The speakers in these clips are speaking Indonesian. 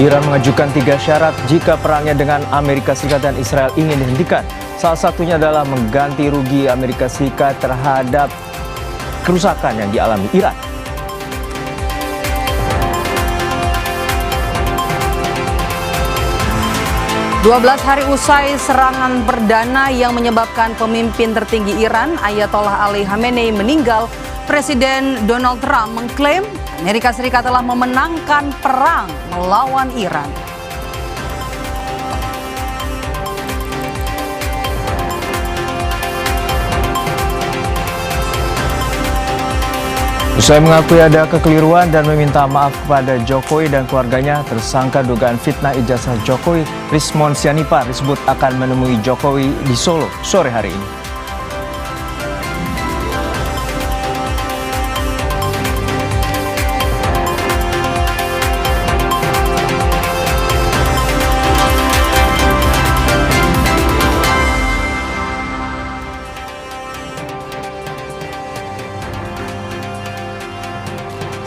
Iran mengajukan 3 syarat jika perangnya dengan Amerika Serikat dan Israel ingin dihentikan. Salah satunya adalah mengganti rugi Amerika Serikat terhadap kerusakan yang dialami Iran. Dua 12 hari usai serangan perdana yang menyebabkan pemimpin tertinggi Iran, Ayatollah Ali Khamenei, meninggal, Presiden Donald Trump mengklaim Amerika Serikat telah memenangkan perang melawan Iran. Usai mengakui ada kekeliruan dan meminta maaf kepada Jokowi dan keluarganya, tersangka dugaan fitnah ijazah Jokowi, Rismon Sianipar, disebut akan menemui Jokowi di Solo sore hari ini.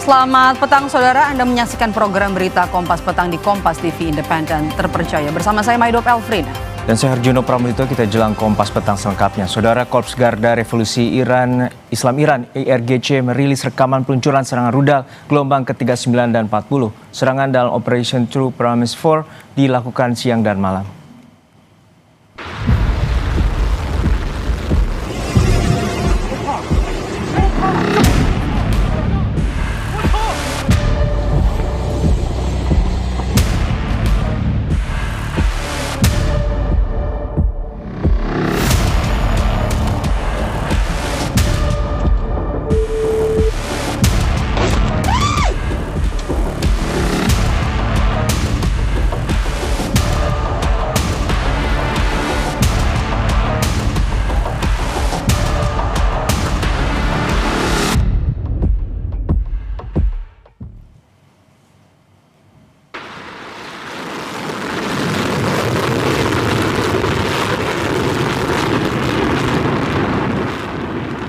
Selamat petang saudara, Anda menyaksikan program berita Kompas Petang di Kompas TV Independen Terpercaya. Bersama saya Maidop Elfrina. Dan saya Harjuno Pramudito, kita jelang Kompas Petang selengkapnya. Saudara, Korps Garda Revolusi Islam Iran IRGC merilis rekaman peluncuran serangan rudal gelombang ke-39 dan 40. Serangan dalam Operation True Promise 4 dilakukan siang dan malam.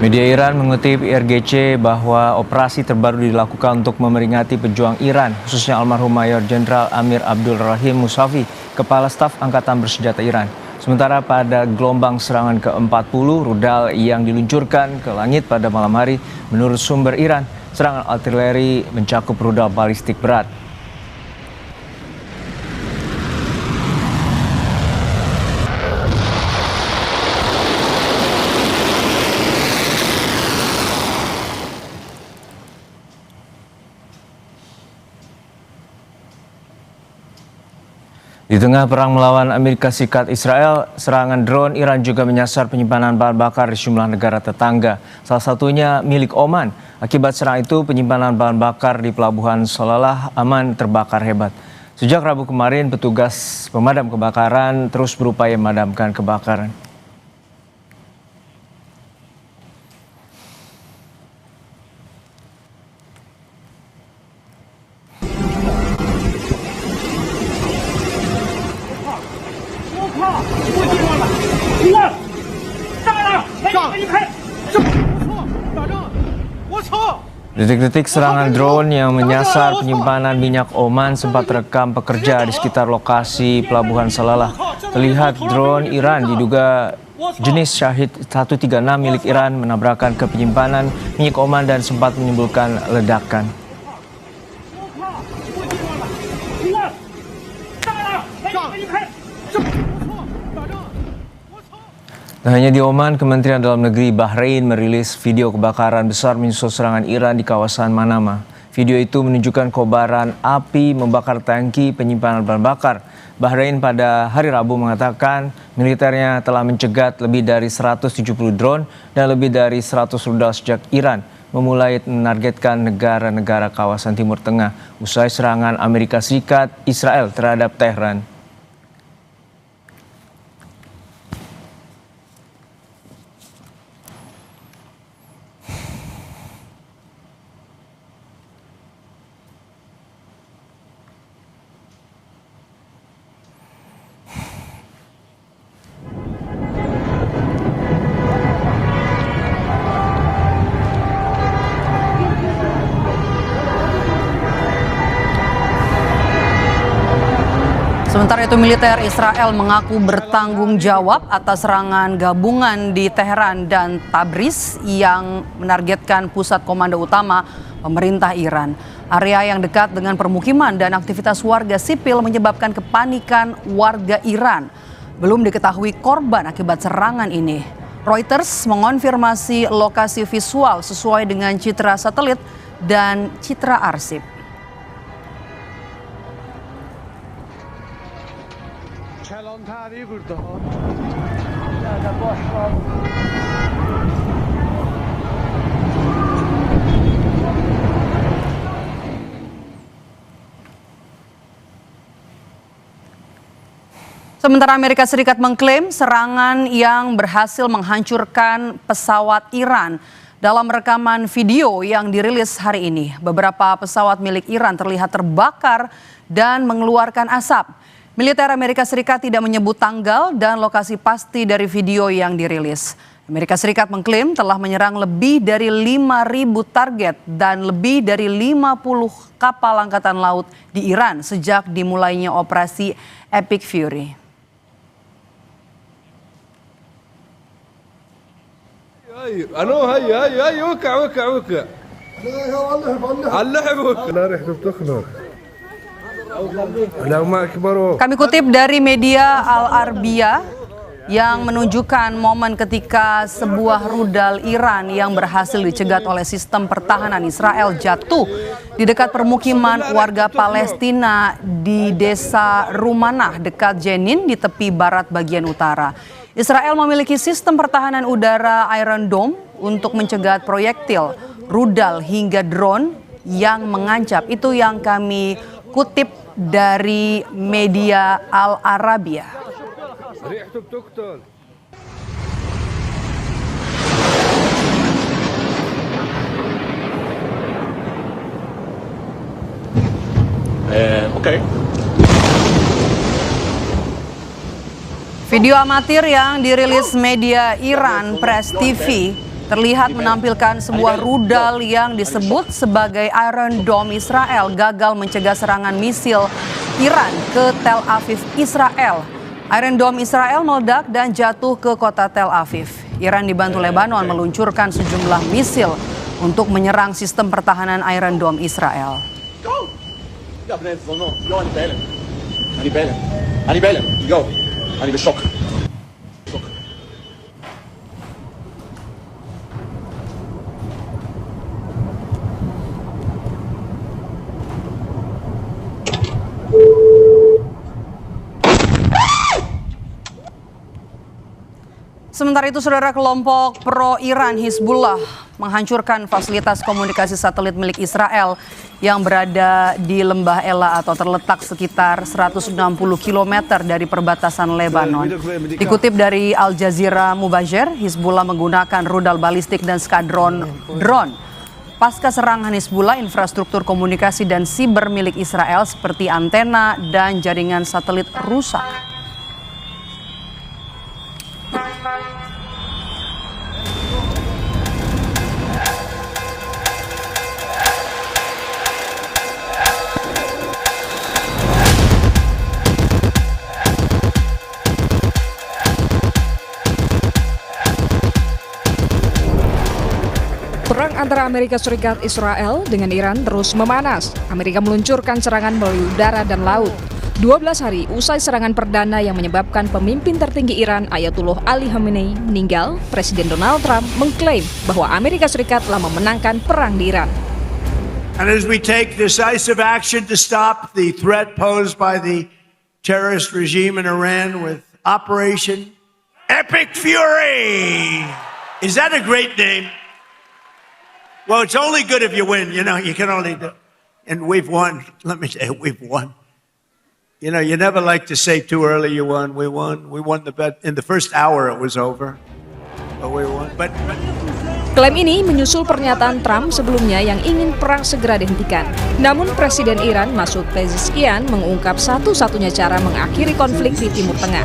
Media Iran mengutip IRGC bahwa operasi terbaru dilakukan untuk memeringati pejuang Iran, khususnya almarhum Mayor Jenderal Amir Abdul Rahim Musavi, Kepala Staf Angkatan Bersenjata Iran. Sementara pada gelombang serangan ke-40, rudal yang diluncurkan ke langit pada malam hari, menurut sumber Iran, serangan artileri mencakup rudal balistik berat. Di tengah perang melawan Amerika Serikat Israel, serangan drone Iran juga menyasar penyimpanan bahan bakar di sejumlah negara tetangga, salah satunya milik Oman. Akibat serangan itu, penyimpanan bahan bakar di Pelabuhan Salalah Aman terbakar hebat. Sejak Rabu kemarin, petugas pemadam kebakaran terus berupaya memadamkan kebakaran. Detik-detik serangan drone yang menyasar penyimpanan minyak Oman sempat terekam pekerja di sekitar lokasi Pelabuhan Salalah. Terlihat drone Iran diduga jenis Shahid 136 milik Iran menabrakkan ke penyimpanan minyak Oman dan sempat menimbulkan ledakan. Tak hanya di Oman, Kementerian Dalam Negeri Bahrain merilis video kebakaran besar menyusul serangan Iran di kawasan Manama. Video itu menunjukkan kobaran api membakar tangki penyimpanan bahan bakar. Bahrain pada hari Rabu mengatakan militernya telah mencegat lebih dari 170 drone dan lebih dari 100 rudal sejak Iran memulai menargetkan negara-negara kawasan Timur Tengah usai serangan Amerika Serikat Israel terhadap Tehran. Sementara itu militer Israel mengaku bertanggung jawab atas serangan gabungan di Teheran dan Tabriz yang menargetkan pusat komando utama pemerintah Iran. Area yang dekat dengan permukiman dan aktivitas warga sipil menyebabkan kepanikan warga Iran. Belum diketahui korban akibat serangan ini. Reuters mengonfirmasi lokasi visual sesuai dengan citra satelit dan citra arsip. Sementara Amerika Serikat mengklaim serangan yang berhasil menghancurkan pesawat Iran. Dalam rekaman video yang dirilis hari ini, beberapa pesawat milik Iran terlihat terbakar dan mengeluarkan asap. Militer Amerika Serikat tidak menyebut tanggal dan lokasi pasti dari video yang dirilis. Amerika Serikat mengklaim telah menyerang lebih dari 5.000 target dan lebih dari 50 kapal angkatan laut di Iran sejak dimulainya operasi Epic Fury. هاي وكع علحب لا ريحته بتخنق لو ما كبروا. Kami kutip dari media Al Arabiya yang menunjukkan momen ketika sebuah rudal Iran yang berhasil dicegat oleh sistem pertahanan Israel jatuh di dekat permukiman warga Palestina di desa Rumanah dekat Jenin di tepi barat bagian utara. Israel memiliki sistem pertahanan udara Iron Dome untuk mencegat proyektil, rudal hingga drone yang mengancam. Itu yang kami kutip dari media Al Arabiya. Oke. Video amatir yang dirilis media Iran Press TV terlihat menampilkan sebuah rudal yang disebut sebagai Iron Dome Israel gagal mencegah serangan misil Iran ke Tel Aviv, Israel. Iron Dome Israel meledak dan jatuh ke kota Tel Aviv. Iran dibantu Lebanon meluncurkan sejumlah misil untuk menyerang sistem pertahanan Iron Dome Israel. אני בשוק. Sementara itu, saudara, kelompok pro-Iran Hizbullah menghancurkan fasilitas komunikasi satelit milik Israel yang berada di Lembah Ela atau terletak sekitar 160 km dari perbatasan Lebanon. Dikutip dari Al Jazeera Mubashir, Hizbullah menggunakan rudal balistik dan skadron drone. Pasca serangan Hizbullah, infrastruktur komunikasi dan siber milik Israel seperti antena dan jaringan satelit rusak. Perang antara Amerika Serikat Israel dengan Iran terus memanas. Amerika meluncurkan serangan melalui udara dan laut. 12 hari usai serangan perdana yang menyebabkan pemimpin tertinggi Iran Ayatollah Ali Khamenei meninggal, Presiden Donald Trump mengklaim bahwa Amerika Serikat telah memenangkan perang di Iran. And as we take decisive action to stop the threat posed by the terrorist regime in Iran with Operation Epic Fury. Is that a great name? Well, it's only good if you win. You know, you can only do. And we've won. Let me tell you, we've won. You know, you never like to say too early you won. We won. We won the bet. In the first hour it was over. But we won. But Klaim ini menyusul pernyataan Trump sebelumnya yang ingin perang segera dihentikan. Namun Presiden Iran Masoud Pezeshkian mengungkap satu-satunya cara mengakhiri konflik di Timur Tengah.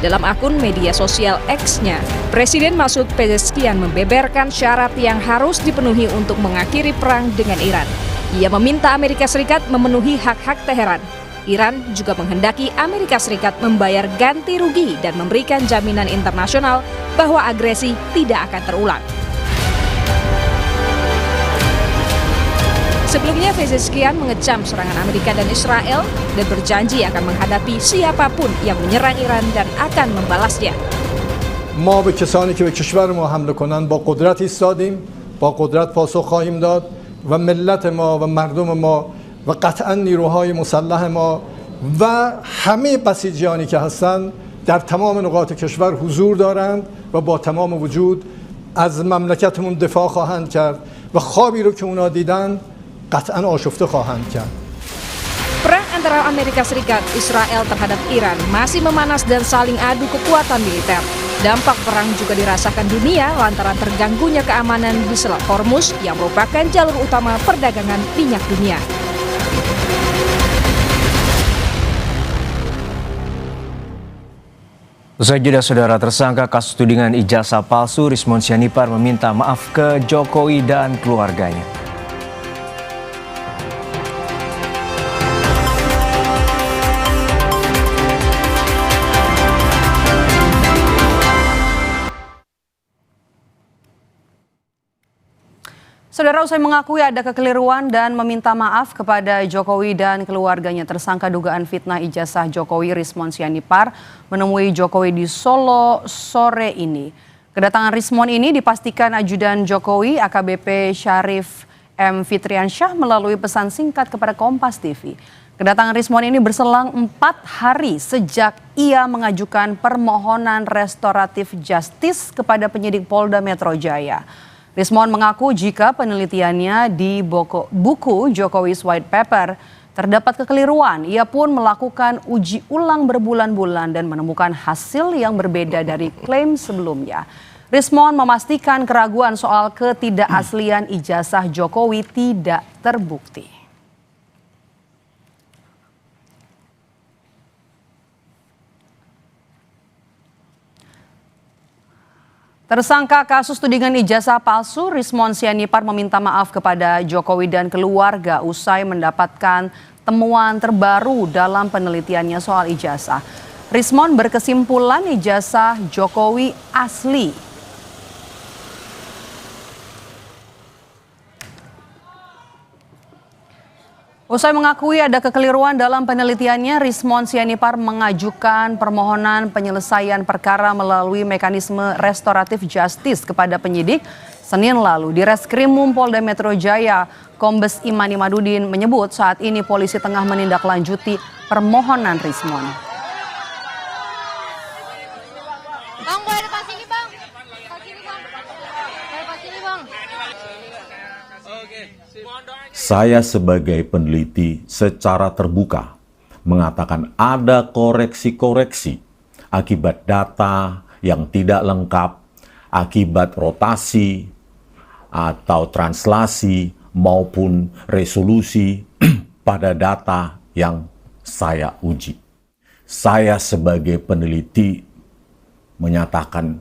Dalam akun media sosial X-nya, Presiden Masoud Pezeshkian membeberkan syarat yang harus dipenuhi untuk mengakhiri perang dengan Iran. Ia meminta Amerika Serikat memenuhi hak-hak Teheran. Iran juga menghendaki Amerika Serikat membayar ganti rugi dan memberikan jaminan internasional bahwa agresi tidak akan terulang. Sebelumnya, Pezeshkian mengecam serangan Amerika dan Israel dan berjanji akan menghadapi siapapun yang menyerang Iran dan akan membalasnya. ما به کسانی که به کشور ما حمله کنند با قدرت ایستادیم، با قدرت پاسخ خواهیم داد و ملت ما و مردم ما و قطعا نیروهای مسلح ما و همه بسیجیانی که هستند در تمام نقاط کشور حضور دارند و با تمام وجود از مملکتمون دفاع خواهند کرد و خوابی رو که اونا دیدن قطعا آشفته خواهند کرد. Perang antara Amerika Serikat, Israel terhadap Iran masih memanas dan saling adu kekuatan militer. Dampak perang juga dirasakan dunia lantaran terganggunya keamanan di Selat Hormuz yang merupakan jalur utama perdagangan minyak dunia. Usai jeda, saudara, tersangka kasus tudingan ijazah palsu Rismon Sianipar meminta maaf ke Jokowi dan keluarganya. Saudara, usai mengakui ada kekeliruan dan meminta maaf kepada Jokowi dan keluarganya, tersangka dugaan fitnah ijazah Jokowi Rismon Sianipar menemui Jokowi di Solo sore ini. Kedatangan Rismon ini dipastikan ajudan Jokowi AKBP Syarif M. Fitriansyah melalui pesan singkat kepada Kompas TV. Kedatangan Rismon ini berselang 4 hari sejak ia mengajukan permohonan restoratif justice kepada penyidik Polda Metro Jaya. Rismon mengaku jika penelitiannya di buku Jokowi's White Paper terdapat kekeliruan, ia pun melakukan uji ulang berbulan-bulan dan menemukan hasil yang berbeda dari klaim sebelumnya. Rismon memastikan keraguan soal ketidakaslian ijazah Jokowi tidak terbukti. Tersangka kasus tudingan ijazah palsu Rismon Sianipar meminta maaf kepada Jokowi dan keluarga usai mendapatkan temuan terbaru dalam penelitiannya soal ijazah. Rismon berkesimpulan ijazah Jokowi asli. Usai mengakui ada kekeliruan dalam penelitiannya, Rismon Sianipar mengajukan permohonan penyelesaian perkara melalui mekanisme restoratif justice kepada penyidik. Senin lalu di Reskrimum Polda Metro Jaya, Kombes Imani Madudin menyebut saat ini polisi tengah menindaklanjuti permohonan Rismon. Bang, boleh depan sini, Bang. Depan sini, Bang. Depan sini, Bang. Saya sebagai peneliti secara terbuka mengatakan ada koreksi-koreksi akibat data yang tidak lengkap, akibat rotasi atau translasi maupun resolusi pada data yang saya uji. Saya sebagai peneliti menyatakan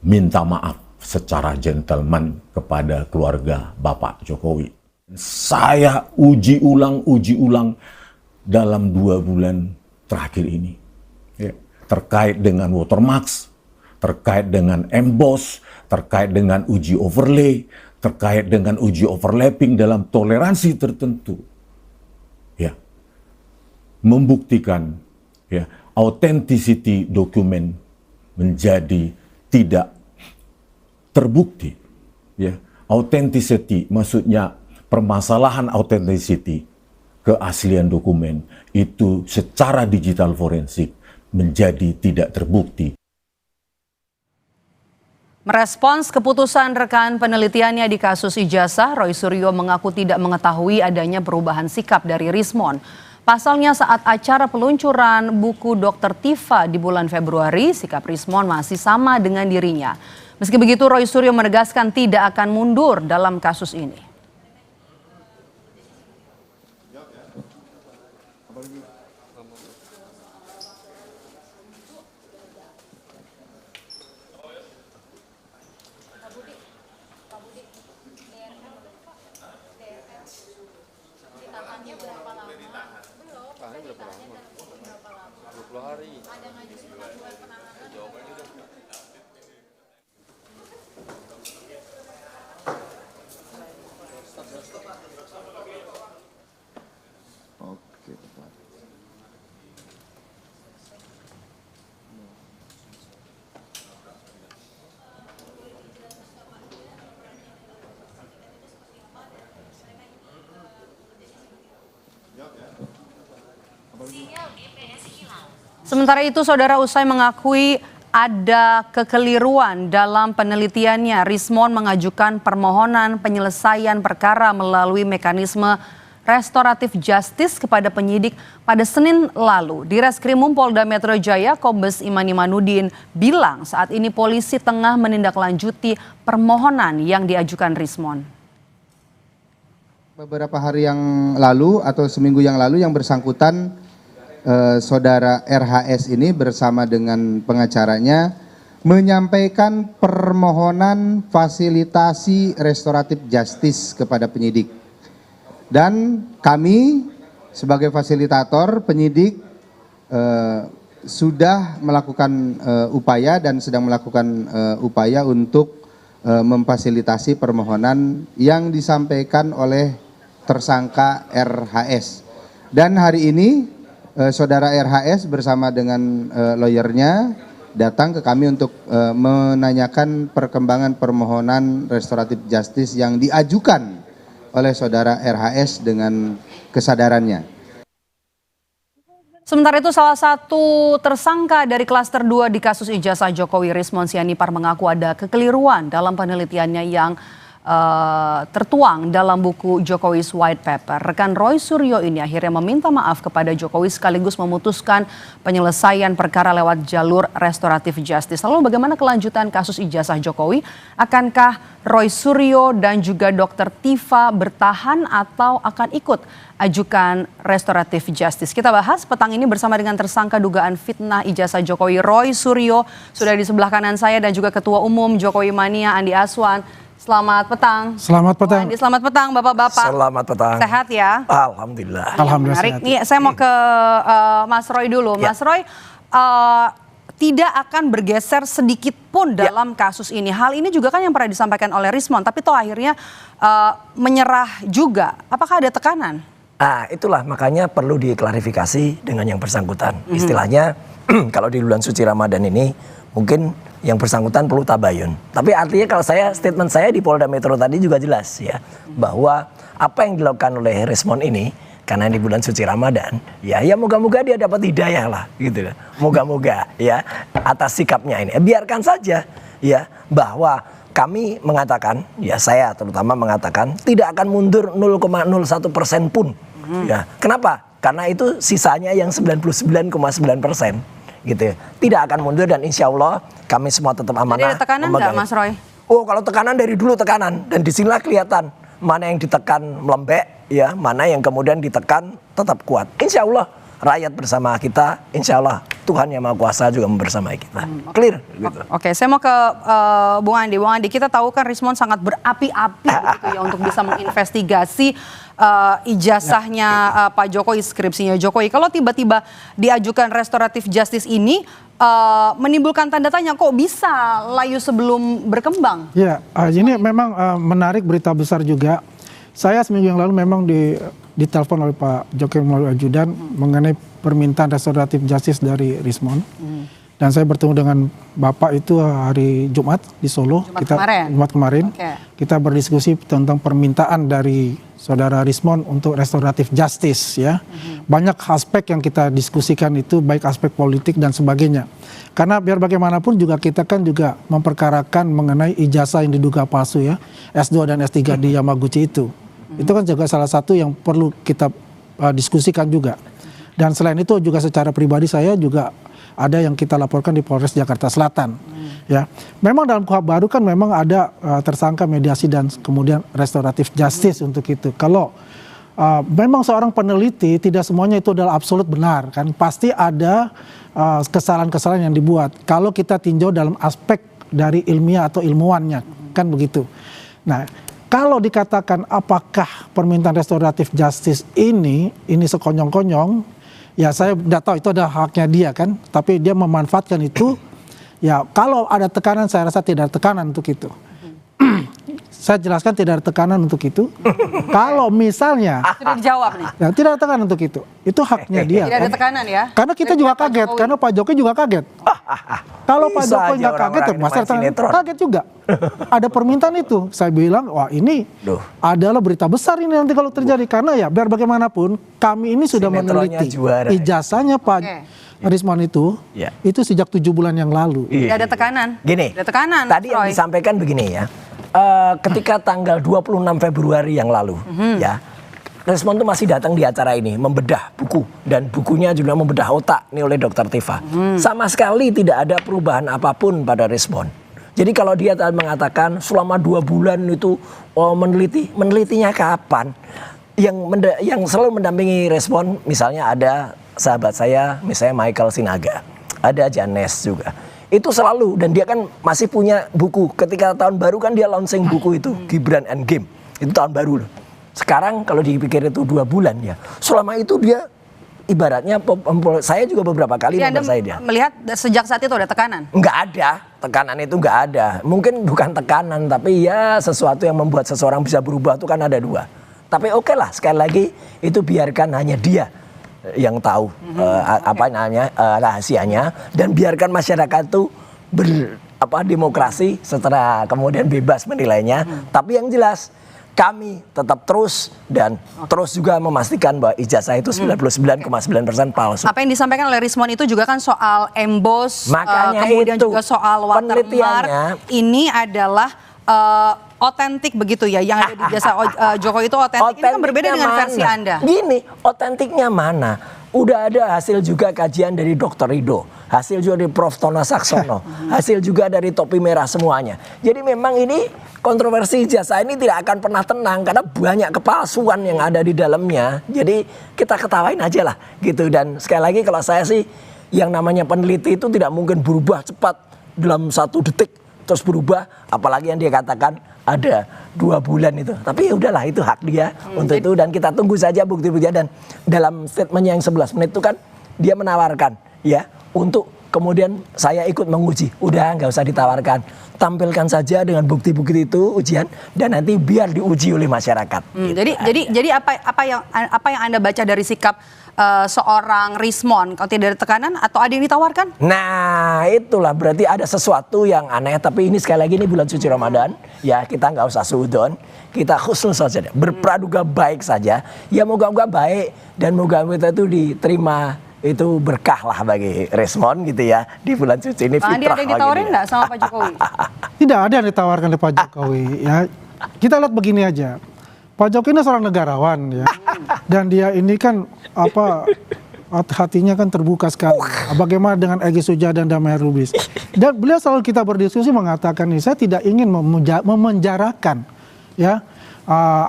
minta maaf secara gentleman kepada keluarga Bapak Jokowi. Saya uji ulang dalam 2 bulan terakhir ini. Ya, terkait dengan watermarks, terkait dengan emboss, terkait dengan uji overlay, terkait dengan uji overlapping dalam toleransi tertentu. Ya, membuktikan ya, authenticity dokumen menjadi tidak terbukti. Ya, authenticity maksudnya permasalahan authenticity, keaslian dokumen itu secara digital forensik menjadi tidak terbukti. Merespons keputusan rekan penelitiannya di kasus ijazah, Roy Suryo mengaku tidak mengetahui adanya perubahan sikap dari Rismon. Pasalnya saat acara peluncuran buku Dr. Tifa di bulan Februari, sikap Rismon masih sama dengan dirinya. Meski begitu, Roy Suryo menegaskan tidak akan mundur dalam kasus ini. Sementara itu, saudara, usai mengakui ada kekeliruan dalam penelitiannya, Rismon mengajukan permohonan penyelesaian perkara melalui mekanisme restoratif justice kepada penyidik pada Senin lalu. Di Reskrimum Polda Metro Jaya, Kombes Iman Imanuddin bilang saat ini polisi tengah menindaklanjuti permohonan yang diajukan Rismon. Beberapa hari yang lalu atau seminggu yang lalu yang bersangkutan saudara RHS ini bersama dengan pengacaranya menyampaikan permohonan fasilitasi restoratif justice kepada penyidik. Dan kami sebagai fasilitator penyidik sudah melakukan upaya dan sedang melakukan upaya untuk memfasilitasi permohonan yang disampaikan oleh tersangka RHS. Dan hari ini saudara RHS bersama dengan lawyernya datang ke kami untuk menanyakan perkembangan permohonan restoratif justice yang diajukan oleh saudara RHS dengan kesadarannya. Sementara itu, salah satu tersangka dari klaster 2 di kasus ijazah Jokowi, Rismon Sianipar, mengaku ada kekeliruan dalam penelitiannya yang tertuang dalam buku Jokowi's White Paper. Rekan Roy Suryo ini akhirnya meminta maaf kepada Jokowi sekaligus memutuskan penyelesaian perkara lewat jalur restoratif justice. Lalu bagaimana kelanjutan kasus ijazah Jokowi? Akankah Roy Suryo dan juga Dr. Tifa bertahan atau akan ikut ajukan restoratif justice? Kita bahas petang ini bersama dengan tersangka dugaan fitnah ijazah Jokowi, Roy Suryo, sudah di sebelah kanan saya, dan juga Ketua Umum Jokowi Mania, Andi Aswan. Selamat petang. Selamat petang. Andi, selamat petang Bapak-Bapak. Selamat petang. Sehat ya? Alhamdulillah. Alhamdulillah Menarik. sehat. Nih, saya mau ke Mas Roy dulu. Ya. Mas Roy, tidak akan bergeser sedikit pun dalam kasus ini. Hal ini juga kan yang pernah disampaikan oleh Rismon, tapi toh akhirnya menyerah juga. Apakah ada tekanan? Itulah makanya perlu diklarifikasi dengan yang bersangkutan. Istilahnya kalau di bulan suci Ramadan ini mungkin yang bersangkutan perlu tabayun. Tapi artinya kalau statement saya di Polda Metro tadi juga jelas ya, bahwa apa yang dilakukan oleh Rismon ini karena di bulan suci Ramadan, ya moga-moga dia dapat hidayah lah gitu. Moga-moga ya atas sikapnya ini. Biarkan saja ya, bahwa kami mengatakan, ya saya terutama mengatakan tidak akan mundur 0,01% pun. Ya, kenapa? Karena itu sisanya yang 99,9%. Gitu ya. Tidak akan mundur dan insya Allah kami semua tetap amanah. Ada tekanan nggak, Mas Roy? Oh, kalau tekanan dari dulu tekanan, dan disinilah kelihatan mana yang ditekan melembek, ya, mana yang kemudian ditekan tetap kuat. Insya Allah rakyat bersama kita, insya Allah Tuhan Yang Maha Kuasa juga bersama kita. Clear gitu. Oke, saya mau ke Bung Andi. Bung Andi, kita tahu kan Rismon sangat berapi-api gitu ya untuk bisa menginvestigasi ijazahnya Pak Jokowi, skripsinya Jokowi. Kalau tiba-tiba diajukan restoratif justice ini menimbulkan tanda tanya, kok bisa layu sebelum berkembang? Ya, ini memang menarik, berita besar juga. Saya seminggu yang lalu memang ditelepon oleh Pak Jokowi melalui ajudan mengenai permintaan restoratif justice dari Rismon. Dan saya bertemu dengan Bapak itu hari Jumat di Solo. Jumat kemarin. Kita berdiskusi tentang permintaan dari saudara Rismon untuk restoratif justice ya. Banyak aspek yang kita diskusikan itu, baik aspek politik dan sebagainya. Karena biar bagaimanapun juga kita kan juga memperkarakan mengenai ijazah yang diduga palsu ya, S2 dan S3 di Yamaguchi itu. Itu kan juga salah satu yang perlu kita diskusikan juga. Dan selain itu juga secara pribadi saya juga ada yang kita laporkan di Polres Jakarta Selatan. Ya, memang dalam KUHP baru kan memang ada tersangka mediasi dan kemudian restoratif justice untuk itu. Kalau memang seorang peneliti tidak semuanya itu adalah absolut benar kan, pasti ada kesalahan-kesalahan yang dibuat. Kalau kita tinjau dalam aspek dari ilmiah atau ilmuwannya kan begitu. Nah, kalau dikatakan apakah permintaan restoratif justice ini sekonyong-konyong, Ya saya tidak tahu itu ada haknya dia kan, tapi dia memanfaatkan itu. Ya kalau ada tekanan saya rasa tidak ada tekanan untuk itu. Saya jelaskan tidak ada tekanan untuk itu. Kalau misalnya Sudah dijawab nih. ya, tidak ada tekanan untuk itu haknya dia. Tidak ada kan. tekanan ya. Karena kita juga kaget, karena Pak Jokowi juga kaget. Kalau Pak Bisa Jokowi aja nggak kaget, orang-orang ya pasti main sinetron. kaget juga. Ada permintaan itu. Saya bilang, wah ini adalah berita besar ini nanti kalau terjadi. Karena ya biar bagaimanapun kami ini sudah Sinetronnya meneliti juara. ijazahnya Pak Rismon itu sejak 7 bulan yang lalu. Tidak ada tekanan. Gini, Ada tekanan. tadi yang Roy. disampaikan begini ya. Ketika tanggal 26 Februari yang lalu, ya, Rismon tuh masih datang di acara ini membedah buku dan bukunya juga membedah otak nih oleh Dr. Tifa. Sama sekali tidak ada perubahan apapun pada Rismon. Jadi kalau dia tadi mengatakan selama 2 bulan itu menelitinya kapan? Yang selalu mendampingi Rismon, misalnya ada sahabat saya, misalnya Michael Sinaga, ada Janes juga. Itu selalu, dan dia kan masih punya buku. Ketika tahun baru kan dia launching buku itu, Gibran and Game. Itu tahun baru loh. Sekarang kalau dipikir itu 2 bulan ya. Selama itu dia ibaratnya, saya juga beberapa kali Anda saya dia. melihat sejak saat itu ada tekanan? Nggak ada, tekanan itu nggak ada. Mungkin bukan tekanan, tapi ya sesuatu yang membuat seseorang bisa berubah itu kan ada 2. Tapi oke lah, sekali lagi itu biarkan hanya dia yang tahu rahasianya, dan biarkan masyarakat itu demokrasi setelah kemudian bebas menilainya. Tapi yang jelas kami tetap terus juga memastikan bahwa ijazah itu 99,9% palsu. Apa yang disampaikan oleh Rismon itu juga kan soal embos, Makanya kemudian itu, juga soal watermark. Ini adalah otentik begitu ya, yang ada di jasa Jokowi itu otentik. Ini kan berbeda dengan versi Anda. Gini, otentiknya mana? Udah ada hasil juga kajian dari Dr. Rido, hasil juga dari Prof. Tona Saksono, hasil juga dari Topi Merah semuanya. Jadi memang ini kontroversi jasa ini tidak akan pernah tenang karena banyak kepalsuan yang ada di dalamnya. Jadi kita ketawain aja lah gitu. Dan sekali lagi kalau saya sih, yang namanya peneliti itu tidak mungkin berubah cepat dalam 1 detik terus berubah, apalagi yang dia katakan ada 2 bulan itu. Tapi ya udahlah, itu hak dia untuk itu, dan kita tunggu saja bukti-buktinya. Dan dalam statementnya yang 11 menit itu kan dia menawarkan ya untuk kemudian saya ikut menguji. Udah nggak usah ditawarkan, tampilkan saja dengan bukti-bukti itu ujian, dan nanti biar diuji oleh masyarakat. Gitu. Jadi apa yang Anda baca dari sikap seorang Rismon, kalau tidak ada tekanan atau ada yang ditawarkan? Nah itulah berarti ada sesuatu yang aneh. Tapi ini sekali lagi, ini bulan suci Ramadan ya, kita nggak usah suudon, kita khusus saja, berpraduga baik saja ya, moga-moga baik dan moga-moga kita itu diterima, itu berkah lah bagi Rismon gitu ya di bulan suci ini. Andi, ada yang ditawarin nggak sama Pak Jokowi? Tidak ada yang ditawarkan oleh Pak Jokowi ya. Kita lihat begini aja. Pak Jokowi ini seorang negarawan ya. Dan dia ini kan hatinya kan terbuka sekali. Bagaimana dengan Egy Sujana dan Damai Rubis. Dan beliau selalu kita berdiskusi mengatakan ini, saya tidak ingin memenjarakan ya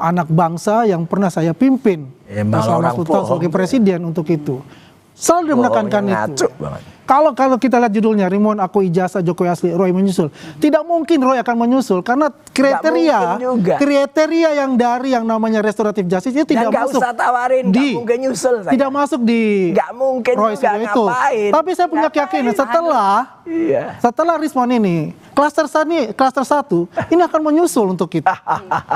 anak bangsa yang pernah saya pimpin selama 10 tahun sebagai presiden untuk itu. Selalu menekankan itu. Kalau kita lihat judulnya, Rismon aku ijazah, Jokowi asli, Roy menyusul. Tidak mungkin Roy akan menyusul karena kriteria yang dari yang namanya restoratif justice itu tidak masuk. Usah tawarin, gak mungkin nyusul saya. Tidak masuk di gak mungkin Roy itu. Tapi saya punya keyakinan setelah Rismon ini klaster 1 ini akan menyusul untuk kita.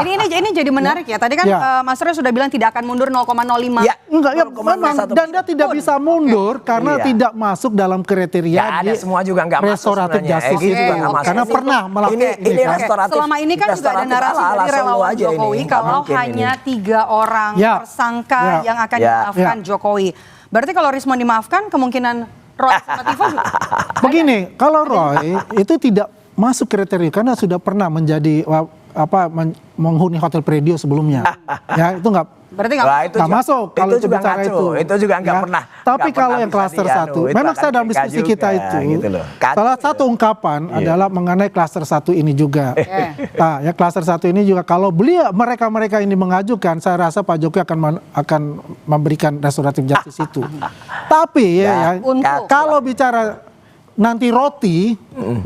Ini jadi menarik ya. Tadi kan Mas Roy sudah bilang tidak akan mundur 0,05. Ya, enggak ya, memang, dan dia tidak bisa mundur karena tidak masuk dalam kriteria ada, semua juga nggak restoratif justice itu. Karena pernah melakukan ini restoratif. Selama ini kan juga ada narasi dari relawan Jokowi kalau hanya 3 orang tersangka yang akan dimaafkan Jokowi. Berarti kalau Rismon dimaafkan, kemungkinan Roy sama Tifa juga. Begini, kalau Roy itu tidak masuk kriteria karena sudah pernah menjadi menghuni Hotel Predio sebelumnya. Ya, itu berarti nggak masuk kalau itu juga bicara itu juga nggak pernah. Tapi kalau yang klaster 1, memang saya dalam diskusi kita itu salah satu ungkapan adalah mengenai klaster 1 ini juga. Nah, ya klaster 1 ini juga kalau mereka ini mengajukan, saya rasa Pak Jokowi akan memberikan restoratif justice itu. Tapi kalau bicara nanti roti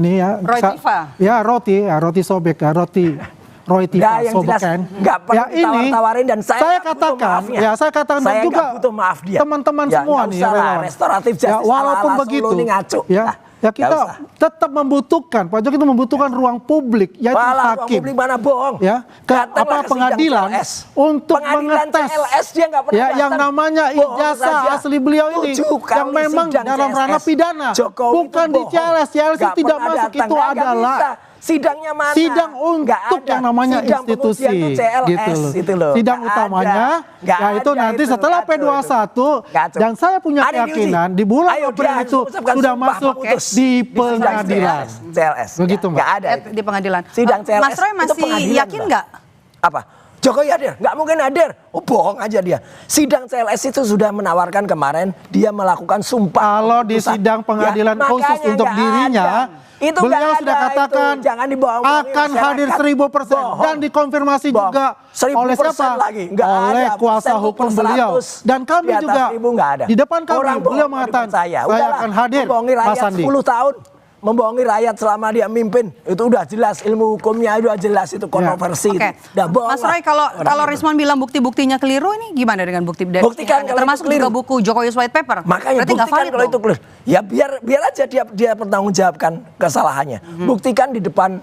nih ya, Roy Tifa. roti sobek, roti Roy Nah, yang Tipaso jelas bukan? nggak perlu Ya ini ditawar-tawarin dan saya nggak butuh katakan, maafnya. ya saya katakan dan Saya juga nggak butuh maaf dia. teman-teman Ya, semua nggak nih usah lah, relawan. restoratif justice Ya, walaupun ala-ala begitu, Solo ini ngaco. ya, Nah, ya kita nggak usah. tetap membutuhkan, Pak Jokowi itu membutuhkan ruang publik, yaitu Walah, ruang hakim. publik mana bohong. Ya, ke Datanglah apa ke sidang pengadilan CLS. untuk Pengadilan mengetes CLS dia nggak pernah ya yang datang. namanya Bohong ijazah saja. asli beliau ini 7 yang kali memang sidang dalam CLS. ranah pidana, Jokowi bukan itu di bohong. CLS. CLS itu Nggak tidak pernah masuk, datang. itu Nggak adalah bisa. Sidangnya mana? sidang Nggak untuk ada. yang namanya Sidang institusi, pengujian itu CLS, gitu loh. itu loh. Sidang Nggak utamanya, ada. Nggak yaitu ada nanti itu, setelah ngaco P21 Ngaco. dan saya punya Ada keyakinan diuji. di bulan Ayo, April dia harus itu mengucapkan sudah sumpah masuk memutus. di sidang pengadilan. CLS. Begitu, Mbak. Nggak ada. Di pengadilan. Sidang CLS. Mas Roy itu masih pengadilan, yakin Mbak. nggak? Apa? Jokowi hadir? Nggak mungkin hadir. Oh, bohong aja dia. Sidang CLS itu sudah menawarkan kemarin dia melakukan sumpah. Kalau di keputusan. sidang pengadilan Ya, khusus makanya untuk nggak dirinya, ada. Itu beliau nggak sudah ada katakan itu. Jangan dibohong-bohongin akan masyarakat. hadir 1000% Bohong. dan dikonfirmasi Bohong. juga 1000% oleh siapa? lagi. Nggak Oleh ada. kuasa Persen hukum per beliau. 100. Dan kami Di atas juga 1000 nggak ada. di depan kami Orang beliau bohong mengatakan saya saya akan hadir, membohongi Mas rakyat Sandi. 10 tahun. Membohongi rakyat selama dia mimpin itu udah jelas, ilmu hukumnya udah jelas, itu kontroversi. Oke. Itu. Udah bohong Mas Roy, lah. kalau Rismon bilang bukti-buktinya keliru, ini gimana dengan bukti dari Buktikan Anda? kalau Termasuk itu keliru. juga buku Jokowi's White Paper. Makanya berarti nggak buktikan valid kalau dong. itu clear. Ya biar aja dia bertanggungjawabkan kesalahannya. Buktikan di depan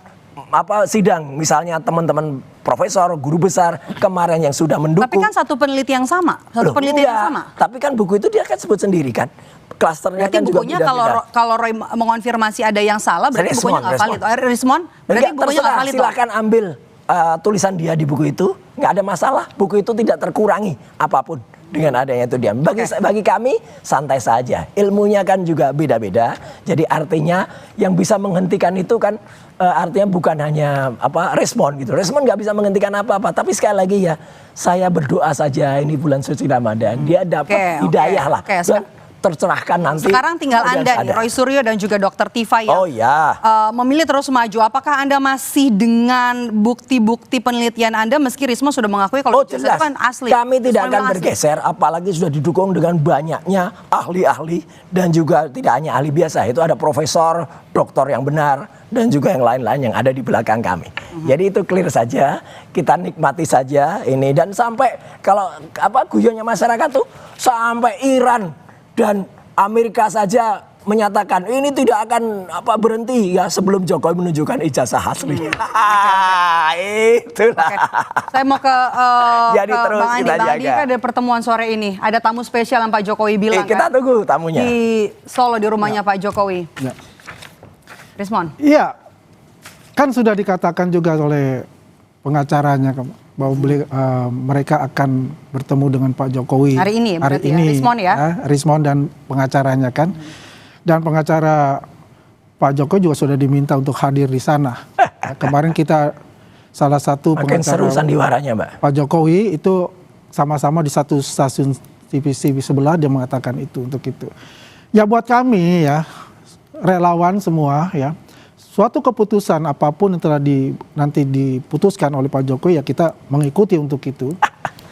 sidang, misalnya teman-teman profesor, guru besar kemarin yang sudah mendukung. Tapi kan satu peneliti yang sama, satu penelitian yang sama. Tapi kan buku itu dia kan sebut sendiri kan. Klasternya Berarti kan juga bukunya beda-beda. kalau Roy mengonfirmasi ada yang salah, berarti bukunya nggak valid. Rismon, berarti Enggak, bukunya nggak terserah, valid. silakan ambil tulisan dia di buku itu, nggak ada masalah. Buku itu tidak terkurangi apapun dengan adanya itu dia. Bagi kami santai saja. Ilmunya kan juga beda-beda. Jadi artinya yang bisa menghentikan itu kan artinya bukan hanya respon gitu. Respon nggak bisa menghentikan apa-apa. Tapi sekali lagi ya, saya berdoa saja ini bulan suci Ramadan dia dapat hidayah lah. Dan tercerahkan nanti. Sekarang tinggal Anda nih, Roy Suryo dan juga Dr. Tifa yang memilih terus maju. Apakah Anda masih dengan bukti-bukti penelitian Anda meski Risma sudah mengakui kalau itu jelas. kan asli? Kami tidak akan asli. bergeser, apalagi sudah didukung dengan banyaknya ahli-ahli dan juga tidak hanya ahli biasa, itu ada profesor, doktor yang benar dan juga yang lain-lain yang ada di belakang kami. Jadi itu clear saja, kita nikmati saja ini dan sampai kalau guyonnya masyarakat tuh sampai Iran dan Amerika saja menyatakan ini tidak akan berhenti ya sebelum Jokowi menunjukkan ijazah asli. Itulah. Saya mau ke Jadi terus Bang Andi. kita Bang Andi jaga. kan ada pertemuan sore ini. Ada tamu spesial yang Pak Jokowi bilang Kita kan, tunggu tamunya. di Solo di rumahnya Pak Jokowi. Ya. Rismon. Iya, kan sudah dikatakan juga oleh pengacaranya bahwa mereka akan bertemu dengan Pak Jokowi Hari ini, hari berarti ya, ini, Rismon ya? Rismon dan pengacaranya kan, dan pengacara Pak Jokowi juga sudah diminta untuk hadir di sana. Kemarin kita salah satu Makin seru sandiwaranya, Mbak. Pak Jokowi itu sama-sama di satu stasiun TV sebelah dia mengatakan itu untuk itu. Ya buat kami ya relawan semua ya. Suatu keputusan apapun yang telah nanti diputuskan oleh Pak Jokowi ya kita mengikuti untuk itu.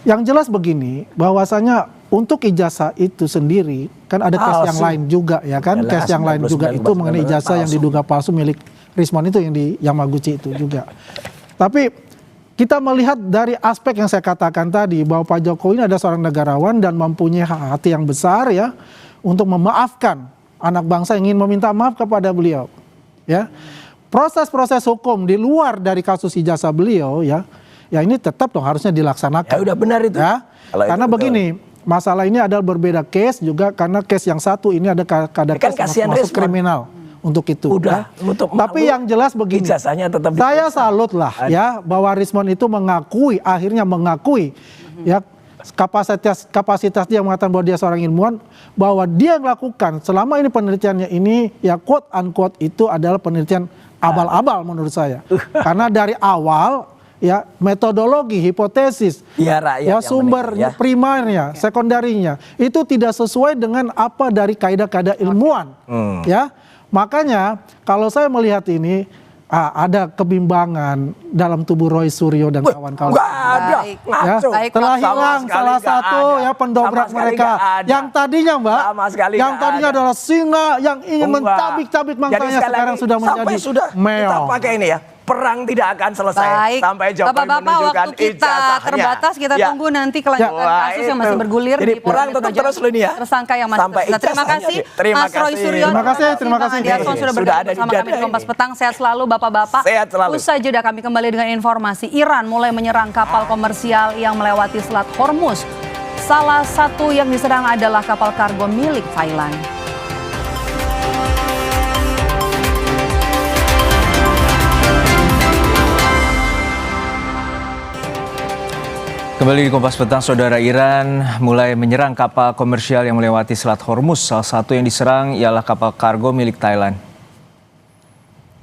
Yang jelas begini, bahwasanya untuk ijazah itu sendiri kan ada case yang lain juga ya kan, case yang lain juga itu mengenai ijazah yang diduga palsu milik Rismon itu yang di Yamaguchi itu juga. Tapi kita melihat dari aspek yang saya katakan tadi bahwa Pak Jokowi ini ada seorang negarawan dan mempunyai hati yang besar ya untuk memaafkan anak bangsa yang ingin meminta maaf kepada beliau. Ya, proses-proses hukum di luar dari kasus ijazah beliau ya ini tetap dong harusnya dilaksanakan. Ya udah benar itu. Ya, karena itu begini, masalah ini adalah berbeda case juga karena case yang satu ini ada case yang masuk kriminal untuk itu. Udah, ya. Tapi yang jelas begini, ijazahnya tetap saya salut lah ya bahwa Rismon itu akhirnya mengakui ya kapasitas dia mengatakan bahwa dia seorang ilmuwan, bahwa dia melakukan selama ini penelitiannya ini ya quote unquote itu adalah penelitian abal-abal menurut saya. Karena dari awal ya metodologi, hipotesis, ya sumber primernya, sekunderinya itu tidak sesuai dengan apa dari kaidah-kaidah ilmuwan. Ya, makanya kalau saya melihat ini ada kebimbangan dalam tubuh Roy Suryo dan kawan-kawan. Ada. Ya, telah hilang salah satu ya pendobrak mereka yang tadinya yang tadinya adalah singa yang ingin mencabik-cabik mangsanya sekarang sudah menjadi kita meong. pakai ini ya perang tidak akan selesai Baik, sampai Jokowi Bapak-bapak, menunjukkan waktu kita ijazahnya. terbatas, kita Ya. tunggu nanti kelanjutan Wah, kasus yang masih itu. bergulir Jadi di perang Polda tetap Metro terus loh ini ya. Tersangka yang masih Sampai tersisa. Terima ijazahnya kasih, dia. Terima Mas Roy kasih. Suryo. Terima kasih. Pak Adiason sudah Sudah bergabung ada di bersama kami di dada Kompas ini. Petang. Sehat selalu Bapak-bapak. Sehat selalu. Usai jeda kami kembali dengan informasi Iran mulai menyerang kapal komersial yang melewati Selat Hormuz. Salah satu yang diserang adalah kapal kargo milik Thailand. Kembali di Kompas Petang, Saudara. Iran mulai menyerang kapal komersial yang melewati Selat Hormuz. Salah satu yang diserang ialah kapal kargo milik Thailand.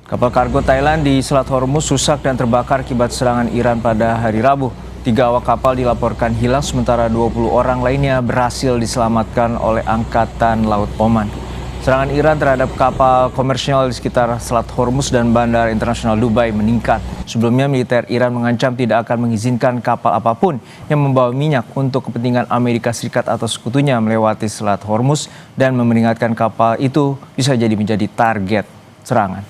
Kapal kargo Thailand di Selat Hormuz rusak dan terbakar akibat serangan Iran pada hari Rabu. 3 awak kapal dilaporkan hilang, sementara 20 orang lainnya berhasil diselamatkan oleh Angkatan Laut Oman. Serangan Iran terhadap kapal komersial di sekitar Selat Hormuz dan Bandara Internasional Dubai meningkat. Sebelumnya, militer Iran mengancam tidak akan mengizinkan kapal apapun yang membawa minyak untuk kepentingan Amerika Serikat atau sekutunya melewati Selat Hormuz dan memperingatkan kapal itu bisa menjadi target serangan.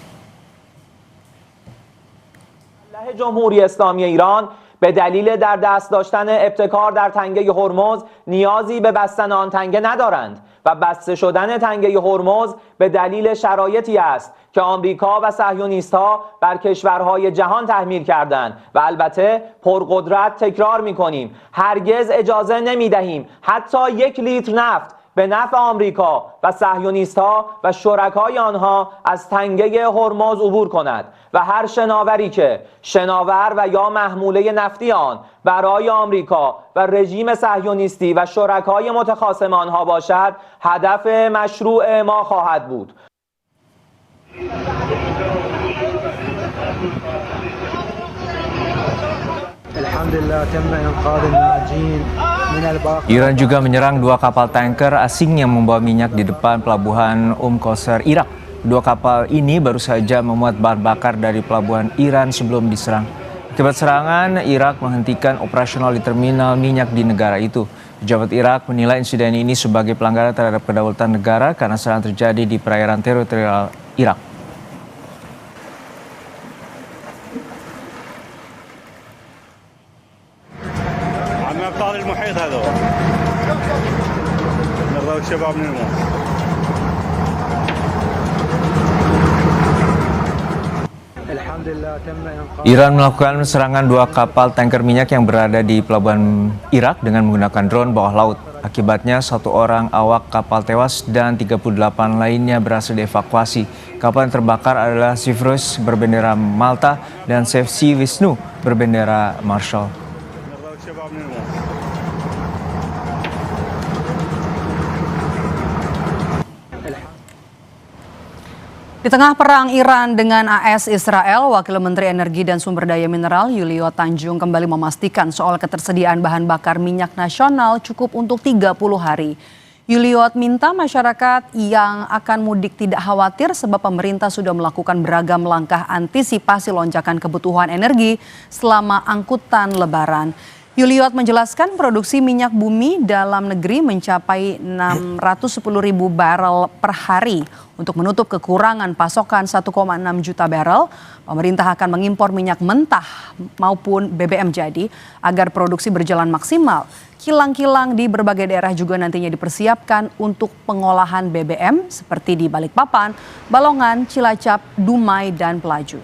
جمهوری اسلامی ایران به دلیل در دست داشتن ابتکار در تنگه هرمز نیازی به بستن آن تنگه ندارند و بسته شدن تنگه هرمز به دلیل شرایطی است که آمریکا و صهیونیست‌ها بر کشورهای جهان تحمیل کردند و البته پرقدرت تکرار می‌کنیم هرگز اجازه نمی‌دهیم حتی 1 لیتر نفت به نفع آمریکا و صهیونیست‌ها و شرکای آنها از تنگه هرمز عبور کند و هر شناوری که شناور و یا محموله نفتی آن برای آمریکا و رژیم صهیونیستی و شرکای متخاصم آنها باشد هدف مشروع ما خواهد بود. Iran juga menyerang 2 kapal tanker asing yang membawa minyak di depan pelabuhan Qusayr, Irak. 2 kapal ini baru saja memuat bahan bakar dari pelabuhan Iran sebelum diserang. Akibat serangan, Irak menghentikan operasional di terminal minyak di negara itu. Pejabat Irak menilai insiden ini sebagai pelanggaran terhadap kedaulatan negara karena serangan terjadi di perairan teritorial Irak. Iran melakukan serangan 2 kapal tanker minyak yang berada di pelabuhan Irak dengan menggunakan drone bawah laut. Akibatnya 1 orang awak kapal tewas dan 38 lainnya berhasil dievakuasi. Kapal yang terbakar adalah Cyprus berbendera Malta dan Safe Sea Vishnu berbendera Marshall. Di tengah perang Iran dengan AS Israel, Wakil Menteri Energi dan Sumber Daya Mineral Yulio Tanjung kembali memastikan soal ketersediaan bahan bakar minyak nasional cukup untuk 30 hari. Yuliot minta masyarakat yang akan mudik tidak khawatir sebab pemerintah sudah melakukan beragam langkah antisipasi lonjakan kebutuhan energi selama angkutan Lebaran. Yuliot menjelaskan produksi minyak bumi dalam negeri mencapai 610.000 barel per hari. Untuk menutup kekurangan pasokan 1,6 juta barel, pemerintah akan mengimpor minyak mentah maupun BBM jadi agar produksi berjalan maksimal. Kilang-kilang di berbagai daerah juga nantinya dipersiapkan untuk pengolahan BBM seperti di Balikpapan, Balongan, Cilacap, Dumai, dan Pelaju.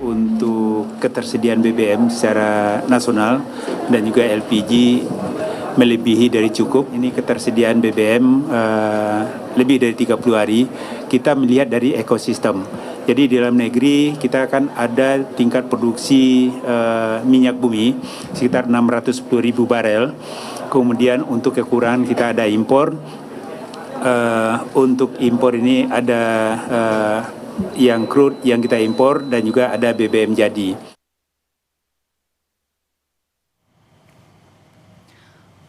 Untuk ketersediaan BBM secara nasional dan juga LPG melebihi dari cukup. Ini ketersediaan BBM lebih dari 30 hari. Kita melihat dari ekosistem. Jadi di dalam negeri kita akan ada tingkat produksi minyak bumi sekitar 610.000 barel. Kemudian untuk kekurangan kita ada impor. Untuk impor ini ada yang crude yang kita impor dan juga ada BBM jadi.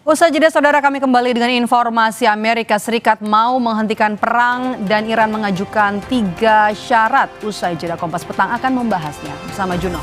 Usai jeda, saudara, kami kembali dengan informasi Amerika Serikat mau menghentikan perang dan Iran mengajukan 3 syarat. Usai jeda, Kompas Petang akan membahasnya bersama Juno.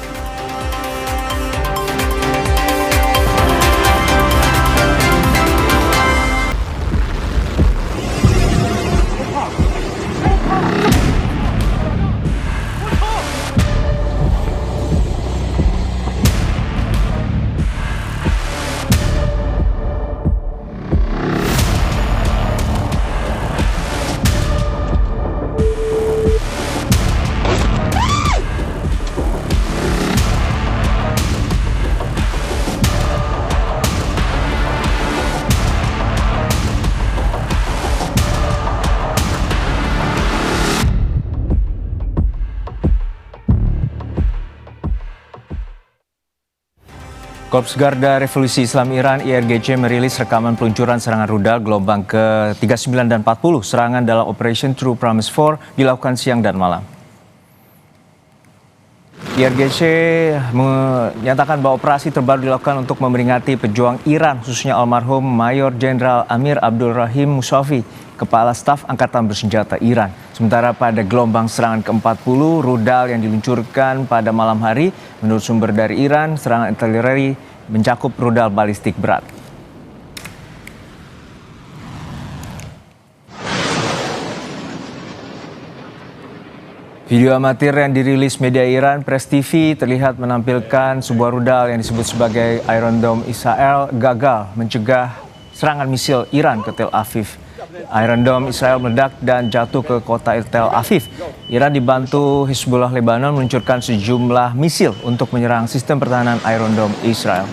Korps Garda Revolusi Islam Iran IRGC merilis rekaman peluncuran serangan rudal gelombang ke-39 dan 40. Serangan dalam Operation True Promise 4 dilakukan siang dan malam. IRGC menyatakan bahwa operasi terbaru dilakukan untuk memperingati pejuang Iran, khususnya almarhum Mayor Jenderal Amir Abdul Rahim Musawi, Kepala Staf Angkatan Bersenjata Iran. Sementara pada gelombang serangan ke-40, rudal yang diluncurkan pada malam hari, menurut sumber dari Iran, serangan artileri mencakup rudal balistik berat. Video amatir yang dirilis media Iran, Press TV, terlihat menampilkan sebuah rudal yang disebut sebagai Iron Dome Israel gagal mencegah serangan misil Iran ke Tel Aviv. Iron Dome Israel meledak dan jatuh ke kota Tel Aviv. Iran dibantu Hizbullah Lebanon meluncurkan sejumlah misil untuk menyerang sistem pertahanan Iron Dome Israel.